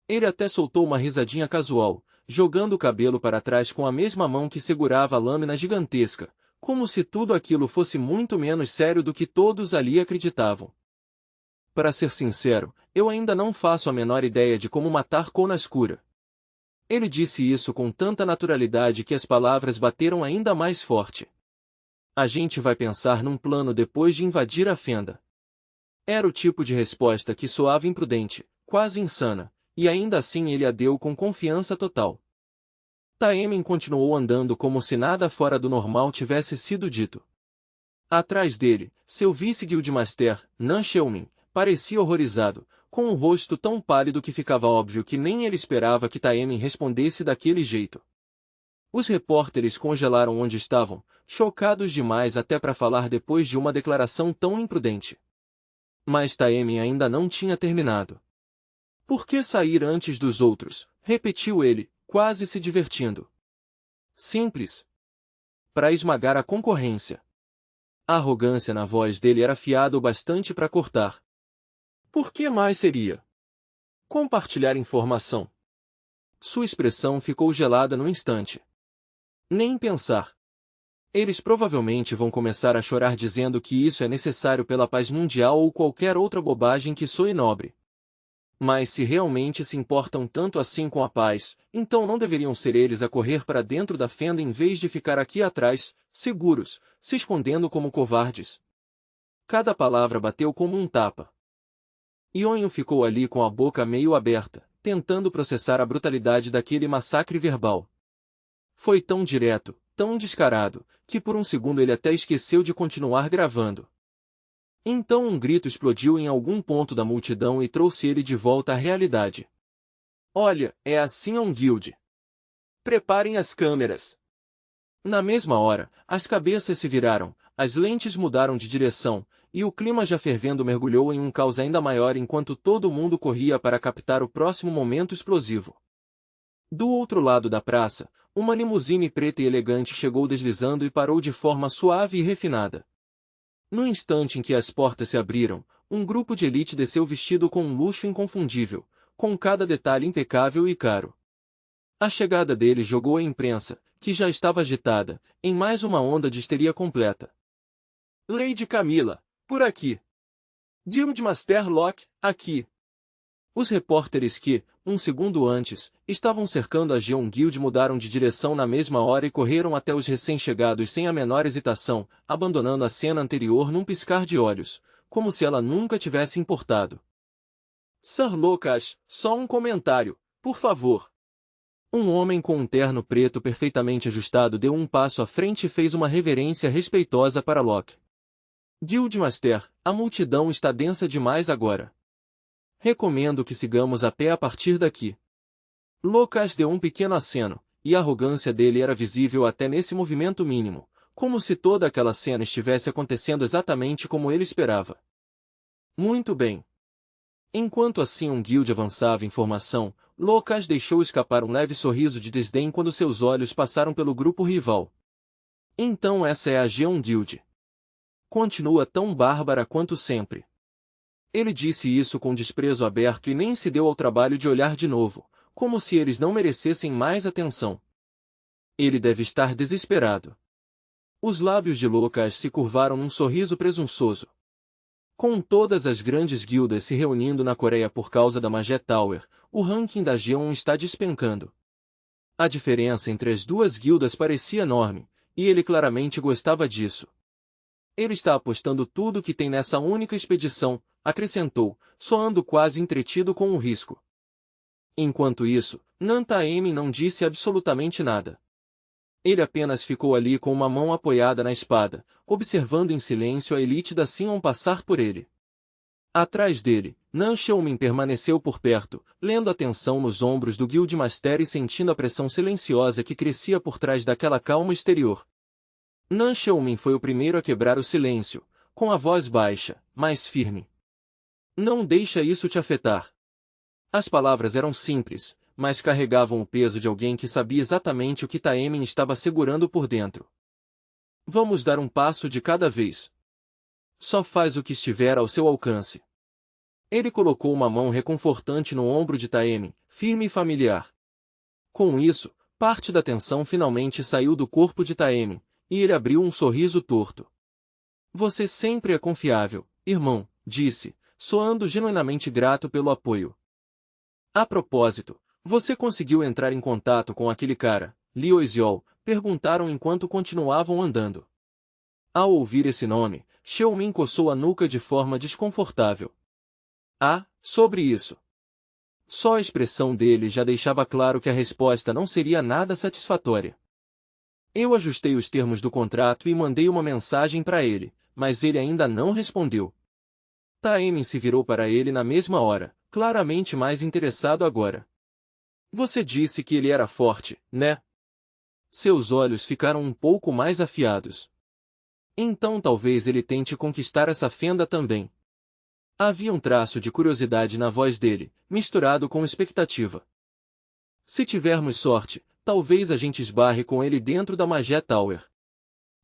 Ele até soltou uma risadinha casual, jogando o cabelo para trás com a mesma mão que segurava a lâmina gigantesca, como se tudo aquilo fosse muito menos sério do que todos ali acreditavam. Para ser sincero, eu ainda não faço a menor ideia de como matar Konaskura. Ele disse isso com tanta naturalidade que as palavras bateram ainda mais forte. A gente vai pensar num plano depois de invadir a fenda. Era o tipo de resposta que soava imprudente, quase insana, e ainda assim ele a deu com confiança total. Taemin continuou andando como se nada fora do normal tivesse sido dito. Atrás dele, seu vice-guildmaster, Nan Xiaomin, parecia horrorizado, com um rosto tão pálido que ficava óbvio que nem ele esperava que Taemin respondesse daquele jeito. Os repórteres congelaram onde estavam, chocados demais até para falar depois de uma declaração tão imprudente. Mas Taemin ainda não tinha terminado. Por que sair antes dos outros? Repetiu ele, quase se divertindo. Simples. Para esmagar a concorrência. A arrogância na voz dele era afiada o bastante para cortar. Por que mais seria? Compartilhar informação. Sua expressão ficou gelada no instante. Nem pensar. Eles provavelmente vão começar a chorar dizendo que isso é necessário pela paz mundial ou qualquer outra bobagem que soe nobre. Mas se realmente se importam tanto assim com a paz, então não deveriam ser eles a correr para dentro da fenda em vez de ficar aqui atrás, seguros, se escondendo como covardes. Cada palavra bateu como um tapa. Yonho ficou ali com a boca meio aberta, tentando processar a brutalidade daquele massacre verbal. Foi tão direto, tão descarado, que por um segundo ele até esqueceu de continuar gravando. Então um grito explodiu em algum ponto da multidão e trouxe ele de volta à realidade. Olha, é a Sion Guild. Preparem as câmeras. Na mesma hora, as cabeças se viraram, as lentes mudaram de direção, e o clima já fervendo mergulhou em um caos ainda maior enquanto todo mundo corria para captar o próximo momento explosivo. Do outro lado da praça, uma limusine preta e elegante chegou deslizando e parou de forma suave e refinada. No instante em que as portas se abriram, um grupo de elite desceu vestido com um luxo inconfundível, com cada detalhe impecável e caro. A chegada deles jogou a imprensa, que já estava agitada, em mais uma onda de histeria completa. Lady Camila, por aqui. Guildmaster Locke, aqui. Os repórteres que, um segundo antes, estavam cercando a Geon Guild mudaram de direção na mesma hora e correram até os recém-chegados sem a menor hesitação, abandonando a cena anterior num piscar de olhos, como se ela nunca tivesse importado. Sir Lucas, só um comentário, por favor. Um homem com um terno preto perfeitamente ajustado deu um passo à frente e fez uma reverência respeitosa para Locke. Guildmaster, a multidão está densa demais agora. Recomendo que sigamos a pé a partir daqui. Lucas deu um pequeno aceno, e a arrogância dele era visível até nesse movimento mínimo, como se toda aquela cena estivesse acontecendo exatamente como ele esperava. Muito bem. Enquanto assim um guild avançava em formação, Lucas deixou escapar um leve sorriso de desdém quando seus olhos passaram pelo grupo rival. Então essa é a Geon Guild. Continua tão bárbara quanto sempre. Ele disse isso com desprezo aberto e nem se deu ao trabalho de olhar de novo, como se eles não merecessem mais atenção. Ele deve estar desesperado. Os lábios de Lucas se curvaram num sorriso presunçoso. Com todas as grandes guildas se reunindo na Coreia por causa da Magie Tower, o ranking da Geon está despencando. A diferença entre as duas guildas parecia enorme, e ele claramente gostava disso. Ele está apostando tudo que tem nessa única expedição, acrescentou, soando quase entretido com o risco. Enquanto isso, Nantaemin não disse absolutamente nada. Ele apenas ficou ali com uma mão apoiada na espada, observando em silêncio a elite da Sion passar por ele. Atrás dele, Nan Xiaomin permaneceu por perto, lendo a tensão nos ombros do Guildmaster e sentindo a pressão silenciosa que crescia por trás daquela calma exterior. Nan Xiaomin foi o primeiro a quebrar o silêncio, com a voz baixa, mas firme. Não deixa isso te afetar. As palavras eram simples, mas carregavam o peso de alguém que sabia exatamente o que Taemin estava segurando por dentro. Vamos dar um passo de cada vez. Só faz o que estiver ao seu alcance. Ele colocou uma mão reconfortante no ombro de Taemin, firme e familiar. Com isso, parte da tensão finalmente saiu do corpo de Taemin, e ele abriu um sorriso torto. Você sempre é confiável, irmão, disse, soando genuinamente grato pelo apoio. A propósito, você conseguiu entrar em contato com aquele cara, Liu Eziol? Perguntaram enquanto continuavam andando. Ao ouvir esse nome, Xiaomin coçou a nuca de forma desconfortável. Ah, sobre isso. Só a expressão dele já deixava claro que a resposta não seria nada satisfatória. Eu ajustei os termos do contrato e mandei uma mensagem para ele, mas ele ainda não respondeu. Taemin se virou para ele na mesma hora, claramente mais interessado agora. Você disse que ele era forte, né? Seus olhos ficaram um pouco mais afiados. Então talvez ele tente conquistar essa fenda também. Havia um traço de curiosidade na voz dele, misturado com expectativa. Se tivermos sorte, talvez a gente esbarre com ele dentro da Magie Tower.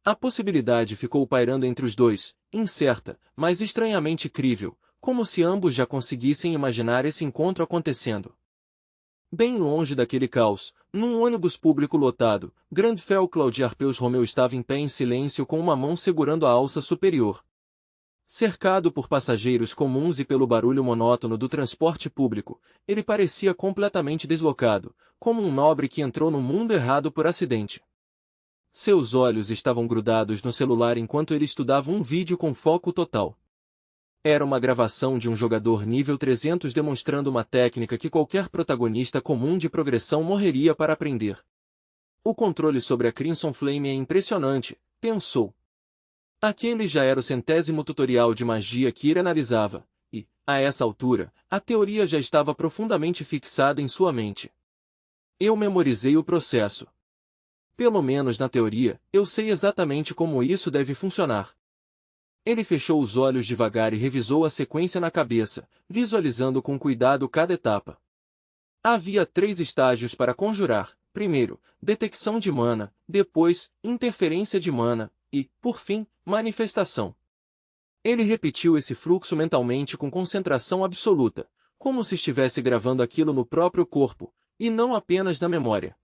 A possibilidade ficou pairando entre os dois, incerta, mas estranhamente crível, como se ambos já conseguissem imaginar esse encontro acontecendo. Bem longe daquele caos, num ônibus público lotado, Grandfell Claude Arpeus Romeu estava em pé em silêncio com uma mão segurando a alça superior. Cercado por passageiros comuns e pelo barulho monótono do transporte público, ele parecia completamente deslocado, como um nobre que entrou no mundo errado por acidente. Seus olhos estavam grudados no celular enquanto ele estudava um vídeo com foco total. Era uma gravação de um jogador nível 300 demonstrando uma técnica que qualquer protagonista comum de progressão morreria para aprender. O controle sobre a Crimson Flame é impressionante, pensou. Aquele já era o 100º tutorial de magia que ele analisava, e, a essa altura, a teoria já estava profundamente fixada em sua mente. Eu memorizei o processo. Pelo menos na teoria, eu sei exatamente como isso deve funcionar. Ele fechou os olhos devagar e revisou a sequência na cabeça, visualizando com cuidado cada etapa. Havia 3 estágios para conjurar: primeiro, detecção de mana, depois, interferência de mana, e, por fim, manifestação. Ele repetiu esse fluxo mentalmente com concentração absoluta, como se estivesse gravando aquilo no próprio corpo, e não apenas na memória.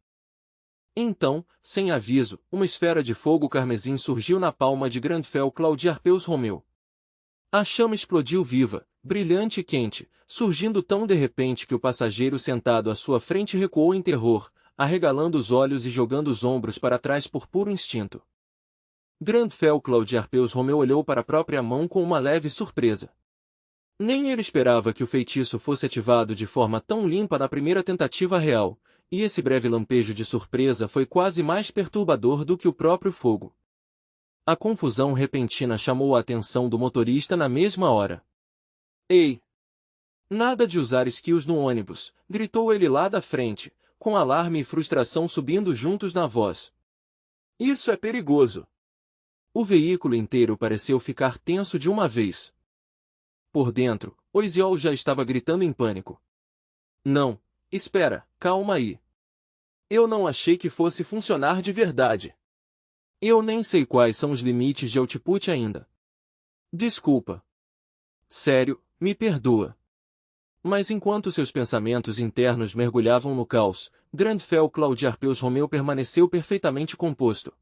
Então, sem aviso, uma esfera de fogo carmesim surgiu na palma de Grandfell Claudiarpeus Romeu. A chama explodiu viva, brilhante e quente, surgindo tão de repente que o passageiro sentado à sua frente recuou em terror, arregalando os olhos e jogando os ombros para trás por puro instinto. Grandfell Claudiarpeus Romeu olhou para a própria mão com uma leve surpresa. Nem ele esperava que o feitiço fosse ativado de forma tão limpa na primeira tentativa real, e esse breve lampejo de surpresa foi quase mais perturbador do que o próprio fogo. A confusão repentina chamou a atenção do motorista na mesma hora. Ei! Nada de usar skills no ônibus, gritou ele lá da frente, com alarme e frustração subindo juntos na voz. Isso é perigoso! O veículo inteiro pareceu ficar tenso de uma vez. Por dentro, Oisiol já estava gritando em pânico. Não, espera, calma aí. Eu não achei que fosse funcionar de verdade. Eu nem sei quais são os limites de output ainda. Desculpa. Sério, me perdoa. Mas enquanto seus pensamentos internos mergulhavam no caos, Grandfell Claudiarpeus Romeu permaneceu perfeitamente composto.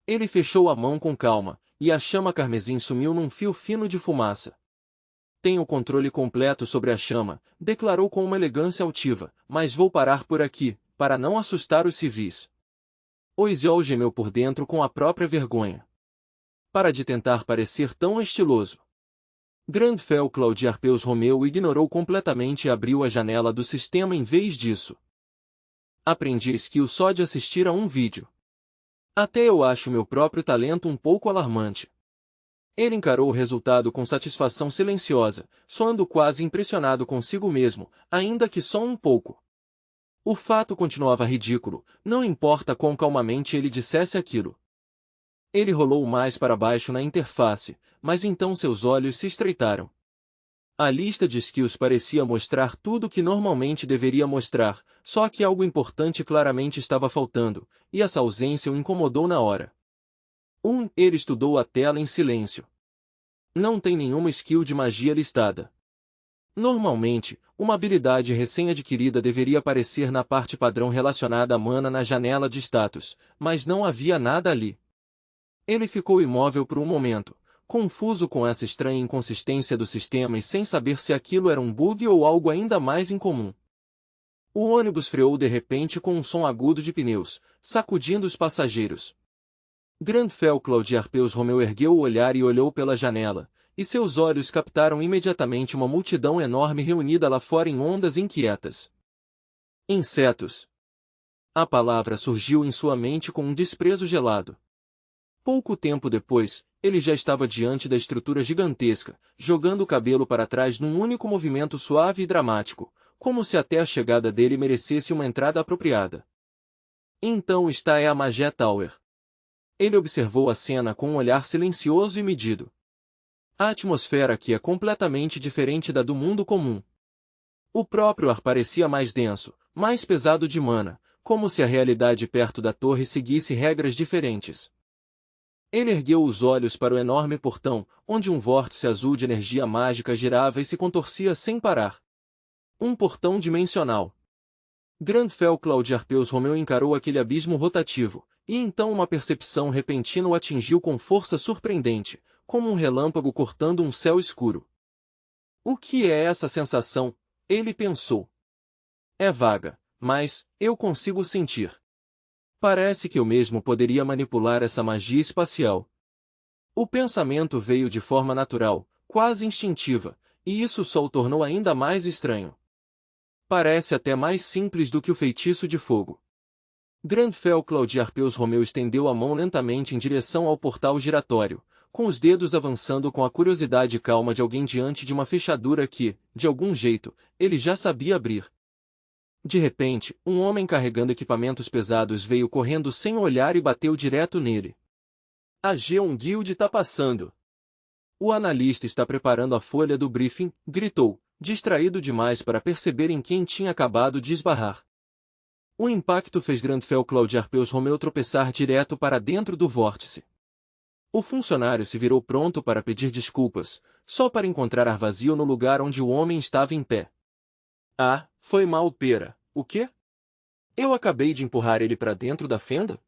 Ele fechou a mão com calma, e a chama carmesim sumiu num fio fino de fumaça. Tenho o controle completo sobre a chama, declarou com uma elegância altiva, mas vou parar por aqui, para não assustar os civis. Oisiol gemeu por dentro com a própria vergonha. Para de tentar parecer tão estiloso. Grandfell Claudiarpeus Romeu ignorou completamente e abriu a janela do sistema em vez disso. Aprendi skill só de assistir a um vídeo. Até eu acho meu próprio talento um pouco alarmante. Ele encarou o resultado com satisfação silenciosa, soando quase impressionado consigo mesmo, ainda que só um pouco. O fato continuava ridículo, não importa quão calmamente ele dissesse aquilo. Ele rolou mais para baixo na interface, mas então seus olhos se estreitaram. A lista de skills parecia mostrar tudo o que normalmente deveria mostrar, só que algo importante claramente estava faltando, e essa ausência o incomodou na hora. Ele estudou a tela em silêncio. Não tem nenhuma skill de magia listada. Normalmente, uma habilidade recém-adquirida deveria aparecer na parte padrão relacionada à mana na janela de status, mas não havia nada ali. Ele ficou imóvel por um momento, confuso com essa estranha inconsistência do sistema e sem saber se aquilo era um bug ou algo ainda mais incomum. O ônibus freou de repente com um som agudo de pneus, sacudindo os passageiros. Grandfell Claudiarpeus Romeu ergueu o olhar e olhou pela janela, e seus olhos captaram imediatamente uma multidão enorme reunida lá fora em ondas inquietas. Insetos. A palavra surgiu em sua mente com um desprezo gelado. Pouco tempo depois, ele já estava diante da estrutura gigantesca, jogando o cabelo para trás num único movimento suave e dramático, como se até a chegada dele merecesse uma entrada apropriada. Então está a Magé Tower. Ele observou a cena com um olhar silencioso e medido. A atmosfera aqui é completamente diferente da do mundo comum. O próprio ar parecia mais denso, mais pesado de mana, como se a realidade perto da torre seguisse regras diferentes. Ele ergueu os olhos para o enorme portão, onde um vórtice azul de energia mágica girava e se contorcia sem parar. Um portão dimensional. Grandfell Claudiarpeus Romeu encarou aquele abismo rotativo, e então uma percepção repentina o atingiu com força surpreendente, como um relâmpago cortando um céu escuro. O que é essa sensação? Ele pensou. É vaga, mas eu consigo sentir. Parece que eu mesmo poderia manipular essa magia espacial. O pensamento veio de forma natural, quase instintiva, e isso só o tornou ainda mais estranho. Parece até mais simples do que o feitiço de fogo. Grandfell Claudiarpeus Romeu estendeu a mão lentamente em direção ao portal giratório, com os dedos avançando com a curiosidade calma de alguém diante de uma fechadura que, de algum jeito, ele já sabia abrir. De repente, um homem carregando equipamentos pesados veio correndo sem olhar e bateu direto nele. A G1 Guild tá passando. O analista está preparando a folha do briefing, gritou, distraído demais para perceber em quem tinha acabado de esbarrar. O impacto fez Grandfell Claudiarpeus Romeu tropeçar direto para dentro do vórtice. O funcionário se virou pronto para pedir desculpas, só para encontrar ar vazio no lugar onde o homem estava em pé. Ah, foi mal, pera. O quê? Eu acabei de empurrar ele para dentro da fenda?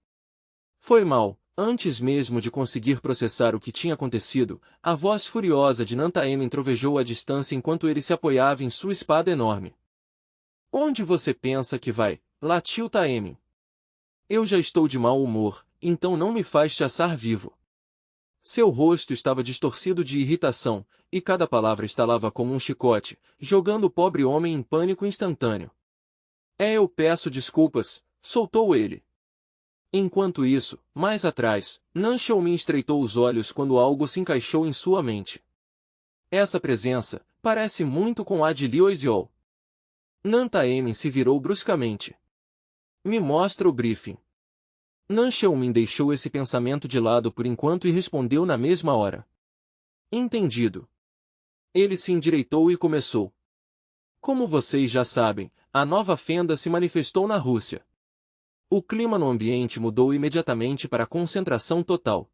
Foi mal. Antes mesmo de conseguir processar o que tinha acontecido, a voz furiosa de Nantaemen trovejou à distância enquanto ele se apoiava em sua espada enorme. Onde você pensa que vai? Latiu Taemen. Eu já estou de mau humor, então não me faz te assar vivo. Seu rosto estava distorcido de irritação, e cada palavra estalava como um chicote, jogando o pobre homem em pânico instantâneo. Eu peço desculpas, soltou ele. Enquanto isso, mais atrás, Nan Xiaomin estreitou os olhos quando algo se encaixou em sua mente. Essa presença parece muito com a de Liu Eziol. Nan Taemen se virou bruscamente. Me mostra o briefing. Nan Xiaomin deixou esse pensamento de lado por enquanto e respondeu na mesma hora. Entendido. Ele se endireitou e começou. Como vocês já sabem, a nova fenda se manifestou na Rússia. O clima no ambiente mudou imediatamente para concentração total.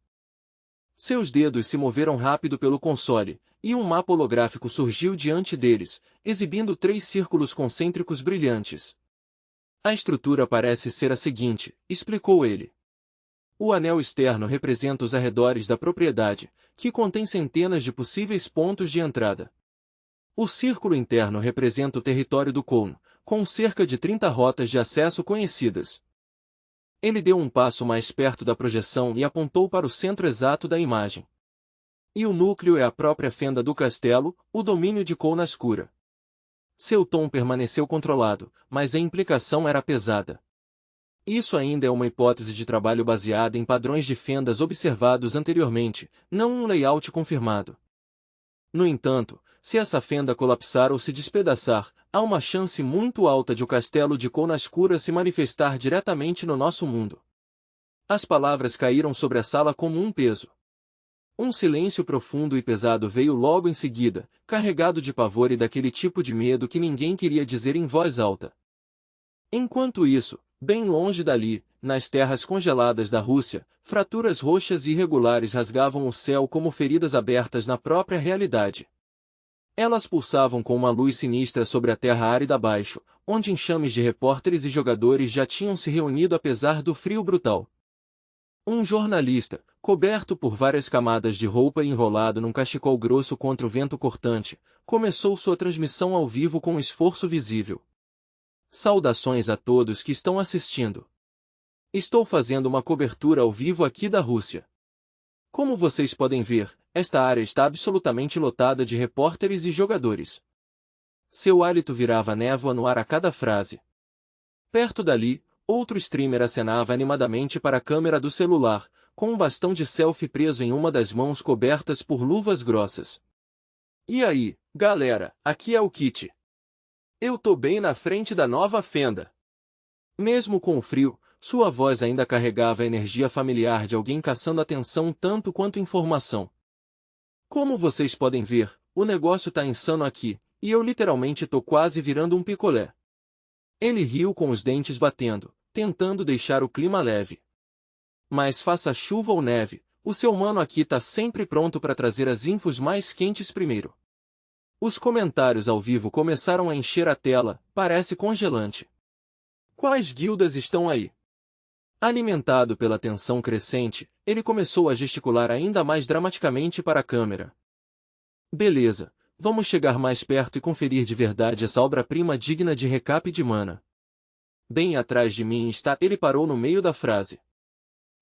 Seus dedos se moveram rápido pelo console, e um mapa holográfico surgiu diante deles, exibindo 3 círculos concêntricos brilhantes. A estrutura parece ser a seguinte, explicou ele. O anel externo representa os arredores da propriedade, que contém centenas de possíveis pontos de entrada. O círculo interno representa o território do Cono, com cerca de 30 rotas de acesso conhecidas. Ele deu um passo mais perto da projeção e apontou para o centro exato da imagem. E o núcleo é a própria fenda do castelo, o domínio de Kona Escura. Seu tom permaneceu controlado, mas a implicação era pesada. Isso ainda é uma hipótese de trabalho baseada em padrões de fendas observados anteriormente, não um layout confirmado. No entanto, se essa fenda colapsar ou se despedaçar, há uma chance muito alta de o castelo de Kona Escura se manifestar diretamente no nosso mundo. As palavras caíram sobre a sala como um peso. Um silêncio profundo e pesado veio logo em seguida, carregado de pavor e daquele tipo de medo que ninguém queria dizer em voz alta. Enquanto isso, bem longe dali, nas terras congeladas da Rússia, fraturas roxas e irregulares rasgavam o céu como feridas abertas na própria realidade. Elas pulsavam com uma luz sinistra sobre a terra árida abaixo, onde enxames de repórteres e jogadores já tinham se reunido apesar do frio brutal. Um jornalista, coberto por várias camadas de roupa e enrolado num cachecol grosso contra o vento cortante, começou sua transmissão ao vivo com um esforço visível. Saudações a todos que estão assistindo. Estou fazendo uma cobertura ao vivo aqui da Rússia. Como vocês podem ver, esta área está absolutamente lotada de repórteres e jogadores. Seu hálito virava névoa no ar a cada frase. Perto dali, outro streamer acenava animadamente para a câmera do celular, com um bastão de selfie preso em uma das mãos cobertas por luvas grossas. E aí, galera, aqui é o Kit. Eu tô bem na frente da nova fenda. Mesmo com o frio, sua voz ainda carregava a energia familiar de alguém caçando atenção tanto quanto informação. Como vocês podem ver, o negócio tá insano aqui, e eu literalmente tô quase virando um picolé. Ele riu com os dentes batendo, tentando deixar o clima leve. Mas faça chuva ou neve, o seu mano aqui tá sempre pronto para trazer as infos mais quentes primeiro. Os comentários ao vivo começaram a encher a tela, parece congelante. Quais guildas estão aí? Alimentado pela tensão crescente, ele começou a gesticular ainda mais dramaticamente para a câmera. Beleza, vamos chegar mais perto e conferir de verdade essa obra-prima digna de recap de mana. Bem atrás de mim está... Ele parou no meio da frase.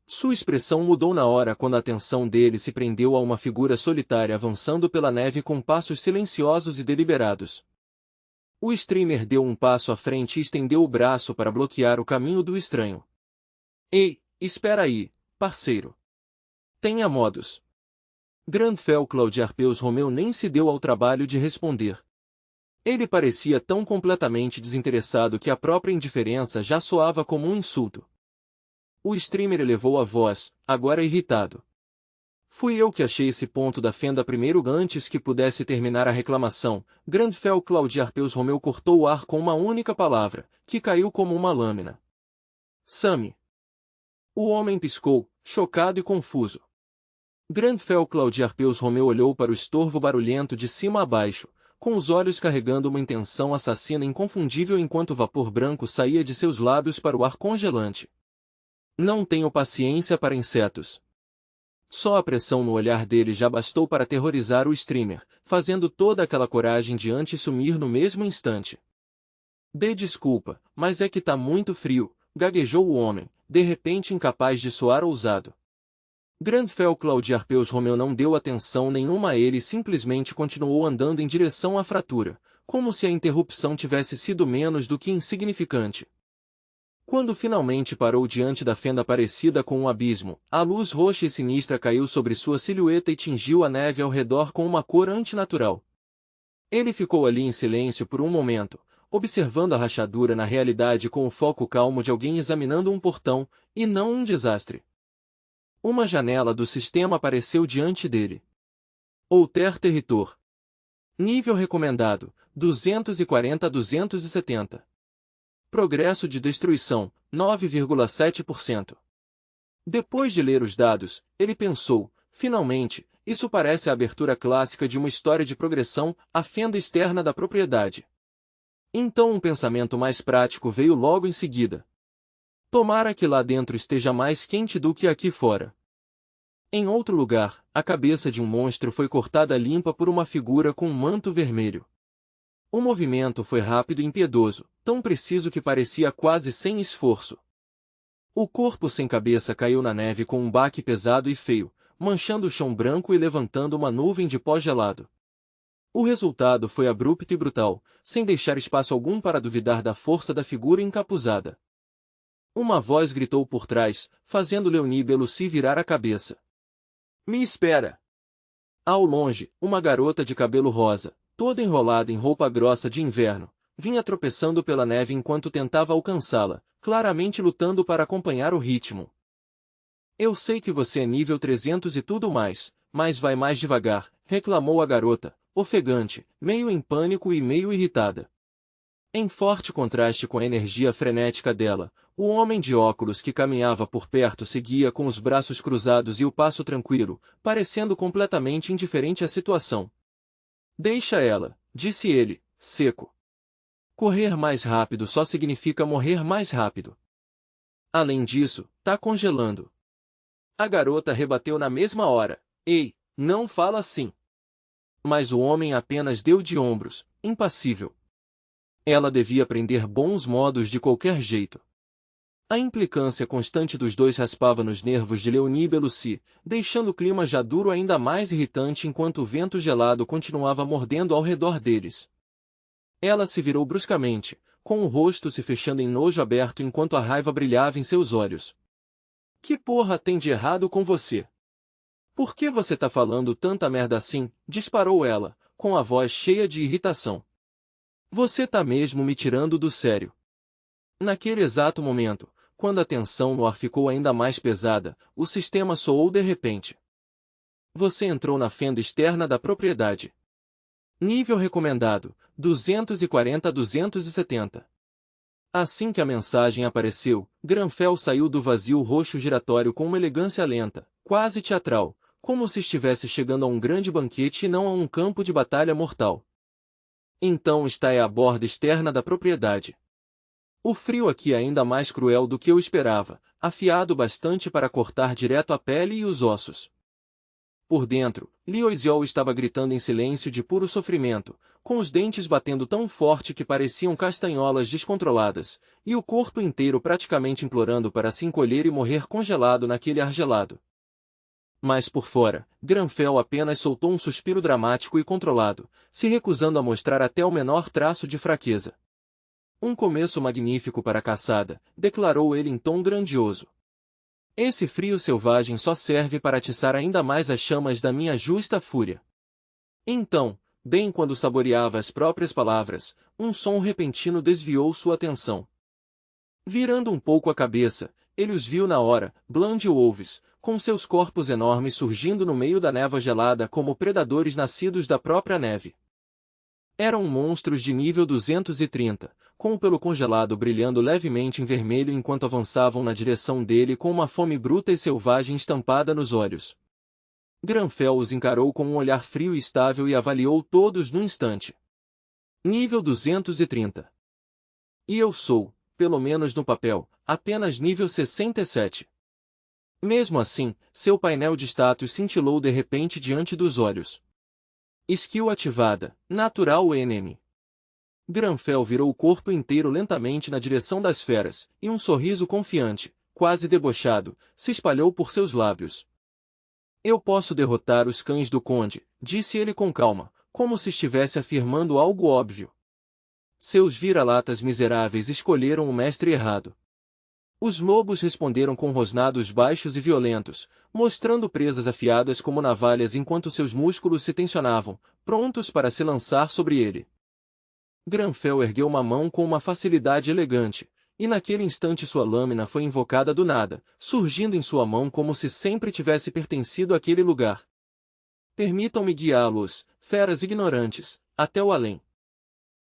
Sua expressão mudou na hora quando a atenção dele se prendeu a uma figura solitária avançando pela neve com passos silenciosos e deliberados. O streamer deu um passo à frente e estendeu o braço para bloquear o caminho do estranho. Ei, espera aí, parceiro. Tenha modos. Grandfel Claude Arpeus Romeu nem se deu ao trabalho de responder. Ele parecia tão completamente desinteressado que a própria indiferença já soava como um insulto. O streamer elevou a voz, agora irritado. Fui eu que achei esse ponto da fenda primeiro antes que pudesse terminar a reclamação. Grandfel Claude Arpeus Romeu cortou o ar com uma única palavra, que caiu como uma lâmina. Sami. O homem piscou, chocado e confuso. Grandfel Claude Arpeus Romeu olhou para o estorvo barulhento de cima a baixo, com os olhos carregando uma intenção assassina inconfundível enquanto o vapor branco saía de seus lábios para o ar congelante. Não tenho paciência para insetos. Só a pressão no olhar dele já bastou para aterrorizar o streamer, fazendo toda aquela coragem diante sumir no mesmo instante. Dê desculpa, mas é que tá muito frio, gaguejou o homem, de repente incapaz de soar ousado. Granfell Claudiarpeus Romeu não deu atenção nenhuma a ele e simplesmente continuou andando em direção à fratura, como se a interrupção tivesse sido menos do que insignificante. Quando finalmente parou diante da fenda parecida com um abismo, a luz roxa e sinistra caiu sobre sua silhueta e tingiu a neve ao redor com uma cor antinatural. Ele ficou ali em silêncio por um momento, observando a rachadura na realidade com o foco calmo de alguém examinando um portão, e não um desastre. Uma janela do sistema apareceu diante dele. Outer Territor. Nível recomendado, 240 a 270. Progresso de destruição, 9,7%. Depois de ler os dados, ele pensou, finalmente, isso parece a abertura clássica de uma história de progressão, a fenda externa da propriedade. Então um pensamento mais prático veio logo em seguida. Tomara que lá dentro esteja mais quente do que aqui fora. Em outro lugar, a cabeça de um monstro foi cortada limpa por uma figura com um manto vermelho. O movimento foi rápido e impiedoso, tão preciso que parecia quase sem esforço. O corpo sem cabeça caiu na neve com um baque pesado e feio, manchando o chão branco e levantando uma nuvem de pó gelado. O resultado foi abrupto e brutal, sem deixar espaço algum para duvidar da força da figura encapuzada. Uma voz gritou por trás, fazendo Leonie Belucy virar a cabeça. Me espera! Ao longe, uma garota de cabelo rosa, toda enrolada em roupa grossa de inverno, vinha tropeçando pela neve enquanto tentava alcançá-la, claramente lutando para acompanhar o ritmo. Eu sei que você é nível 300 e tudo mais, mas vai mais devagar, reclamou a garota, ofegante, meio em pânico e meio irritada. Em forte contraste com a energia frenética dela, o homem de óculos que caminhava por perto seguia com os braços cruzados e o passo tranquilo, parecendo completamente indiferente à situação. Deixa ela, disse ele, seco. Correr mais rápido só significa morrer mais rápido. Além disso, tá congelando. A garota rebateu na mesma hora. Ei, não fala assim. Mas o homem apenas deu de ombros, impassível. Ela devia aprender bons modos de qualquer jeito. A implicância constante dos dois raspava nos nervos de Leonie Belucy, deixando o clima já duro ainda mais irritante enquanto o vento gelado continuava mordendo ao redor deles. Ela se virou bruscamente, com o rosto se fechando em nojo aberto enquanto a raiva brilhava em seus olhos. Que porra tem de errado com você? Por que você tá falando tanta merda assim? Disparou ela, com a voz cheia de irritação. Você tá mesmo me tirando do sério. Naquele exato momento, quando a tensão no ar ficou ainda mais pesada, o sistema soou de repente. Você entrou na fenda externa da propriedade. Nível recomendado, 240 a 270. Assim que a mensagem apareceu, Granfell saiu do vazio roxo giratório com uma elegância lenta, quase teatral, como se estivesse chegando a um grande banquete e não a um campo de batalha mortal. Então está a borda externa da propriedade. O frio aqui é ainda mais cruel do que eu esperava, afiado bastante para cortar direto a pele e os ossos. Por dentro, Lioisiol estava gritando em silêncio de puro sofrimento, com os dentes batendo tão forte que pareciam castanholas descontroladas, e o corpo inteiro praticamente implorando para se encolher e morrer congelado naquele ar gelado. Mas por fora, Granfell apenas soltou um suspiro dramático e controlado, se recusando a mostrar até o menor traço de fraqueza. Um começo magnífico para a caçada, declarou ele em tom grandioso. Esse frio selvagem só serve para atiçar ainda mais as chamas da minha justa fúria. Então, bem quando saboreava as próprias palavras, um som repentino desviou sua atenção. Virando um pouco a cabeça, ele os viu na hora, Bland Wolves, com seus corpos enormes surgindo no meio da névoa gelada como predadores nascidos da própria neve. Eram monstros de nível 230, com o pelo congelado brilhando levemente em vermelho enquanto avançavam na direção dele com uma fome bruta e selvagem estampada nos olhos. Granfell os encarou com um olhar frio e estável e avaliou todos num instante. Nível 230. E eu sou, pelo menos no papel, apenas nível 67. Mesmo assim, seu painel de status cintilou de repente diante dos olhos. Skill ativada, Natural Enemy. Granfell virou o corpo inteiro lentamente na direção das feras, e um sorriso confiante, quase debochado, se espalhou por seus lábios. Eu posso derrotar os cães do conde, disse ele com calma, como se estivesse afirmando algo óbvio. Seus vira-latas miseráveis escolheram o mestre errado. Os lobos responderam com rosnados baixos e violentos, mostrando presas afiadas como navalhas enquanto seus músculos se tensionavam, prontos para se lançar sobre ele. Granfell ergueu uma mão com uma facilidade elegante, e naquele instante sua lâmina foi invocada do nada, surgindo em sua mão como se sempre tivesse pertencido àquele lugar. Permitam-me guiá-los, feras ignorantes, até o além.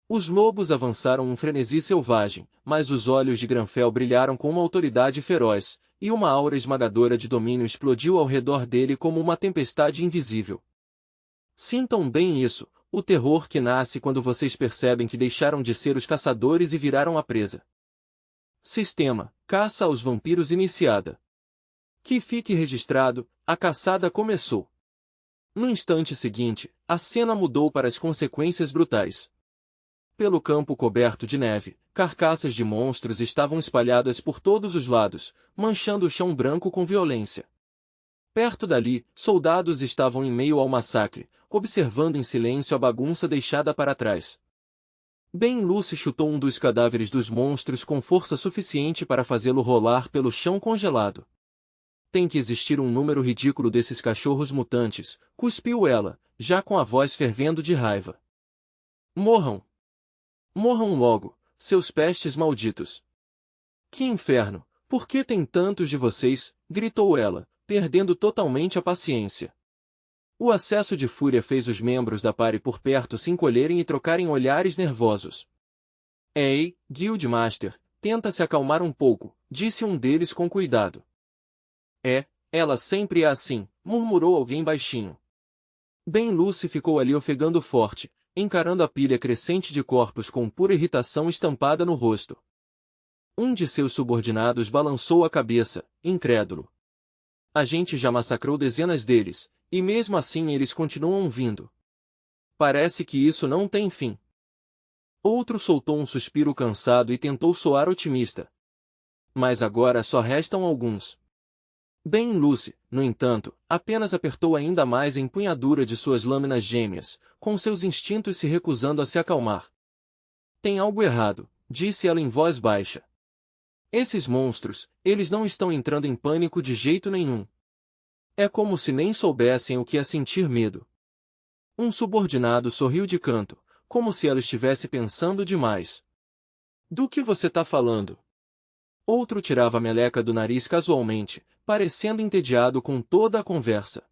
Os lobos avançaram um frenesi selvagem, mas os olhos de Granfell brilharam com uma autoridade feroz, e uma aura esmagadora de domínio explodiu ao redor dele como uma tempestade invisível. Sintam bem isso, o terror que nasce quando vocês percebem que deixaram de ser os caçadores e viraram a presa. Sistema: caça aos vampiros iniciada. Que fique registrado, a caçada começou. No instante seguinte, a cena mudou para as consequências brutais. Pelo campo coberto de neve, carcaças de monstros estavam espalhadas por todos os lados, manchando o chão branco com violência. Perto dali, soldados estavam em meio ao massacre, observando em silêncio a bagunça deixada para trás. Ben Lucy chutou um dos cadáveres dos monstros com força suficiente para fazê-lo rolar pelo chão congelado. Tem que existir um número ridículo desses cachorros mutantes, cuspiu ela, já com a voz fervendo de raiva. Morram! Morram logo, seus pestes malditos! Que inferno! Por que tem tantos de vocês? Gritou ela, perdendo totalmente a paciência. O acesso de fúria fez os membros da pare por perto se encolherem e trocarem olhares nervosos. Ei, Guildmaster, tenta se acalmar um pouco, disse um deles com cuidado. Ela sempre é assim, murmurou alguém baixinho. Ben Lucy ficou ali ofegando forte, encarando a pilha crescente de corpos com pura irritação estampada no rosto. Um de seus subordinados balançou a cabeça, incrédulo. A gente já massacrou dezenas deles, e mesmo assim eles continuam vindo. Parece que isso não tem fim. Outro soltou um suspiro cansado e tentou soar otimista. Mas agora só restam alguns. Ben Lucy, no entanto, apenas apertou ainda mais a empunhadura de suas lâminas gêmeas, com seus instintos se recusando a se acalmar. Tem algo errado, disse ela em voz baixa. Esses monstros, eles não estão entrando em pânico de jeito nenhum. É como se nem soubessem o que é sentir medo. Um subordinado sorriu de canto, como se ela estivesse pensando demais. Do que você tá falando? Outro tirava a meleca do nariz casualmente, parecendo entediado com toda a conversa.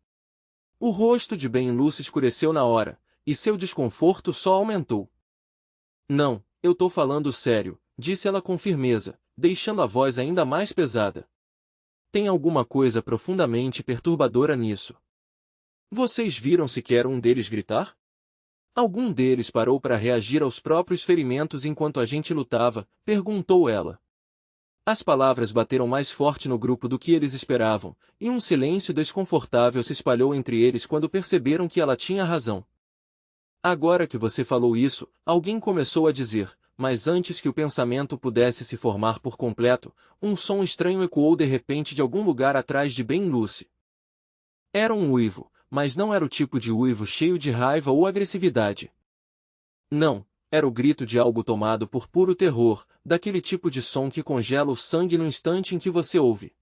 O rosto de Ben Lucy escureceu na hora, e seu desconforto só aumentou. Não, eu tô falando sério, disse ela com firmeza, deixando a voz ainda mais pesada. Tem alguma coisa profundamente perturbadora nisso. Vocês viram sequer um deles gritar? Algum deles parou para reagir aos próprios ferimentos enquanto a gente lutava? Perguntou ela. As palavras bateram mais forte no grupo do que eles esperavam, e um silêncio desconfortável se espalhou entre eles quando perceberam que ela tinha razão. Agora que você falou isso, alguém começou a dizer, mas antes que o pensamento pudesse se formar por completo, um som estranho ecoou de repente de algum lugar atrás de Ben Lucy. Era um uivo, mas não era o tipo de uivo cheio de raiva ou agressividade. Não, era o grito de algo tomado por puro terror, daquele tipo de som que congela o sangue no instante em que você ouve.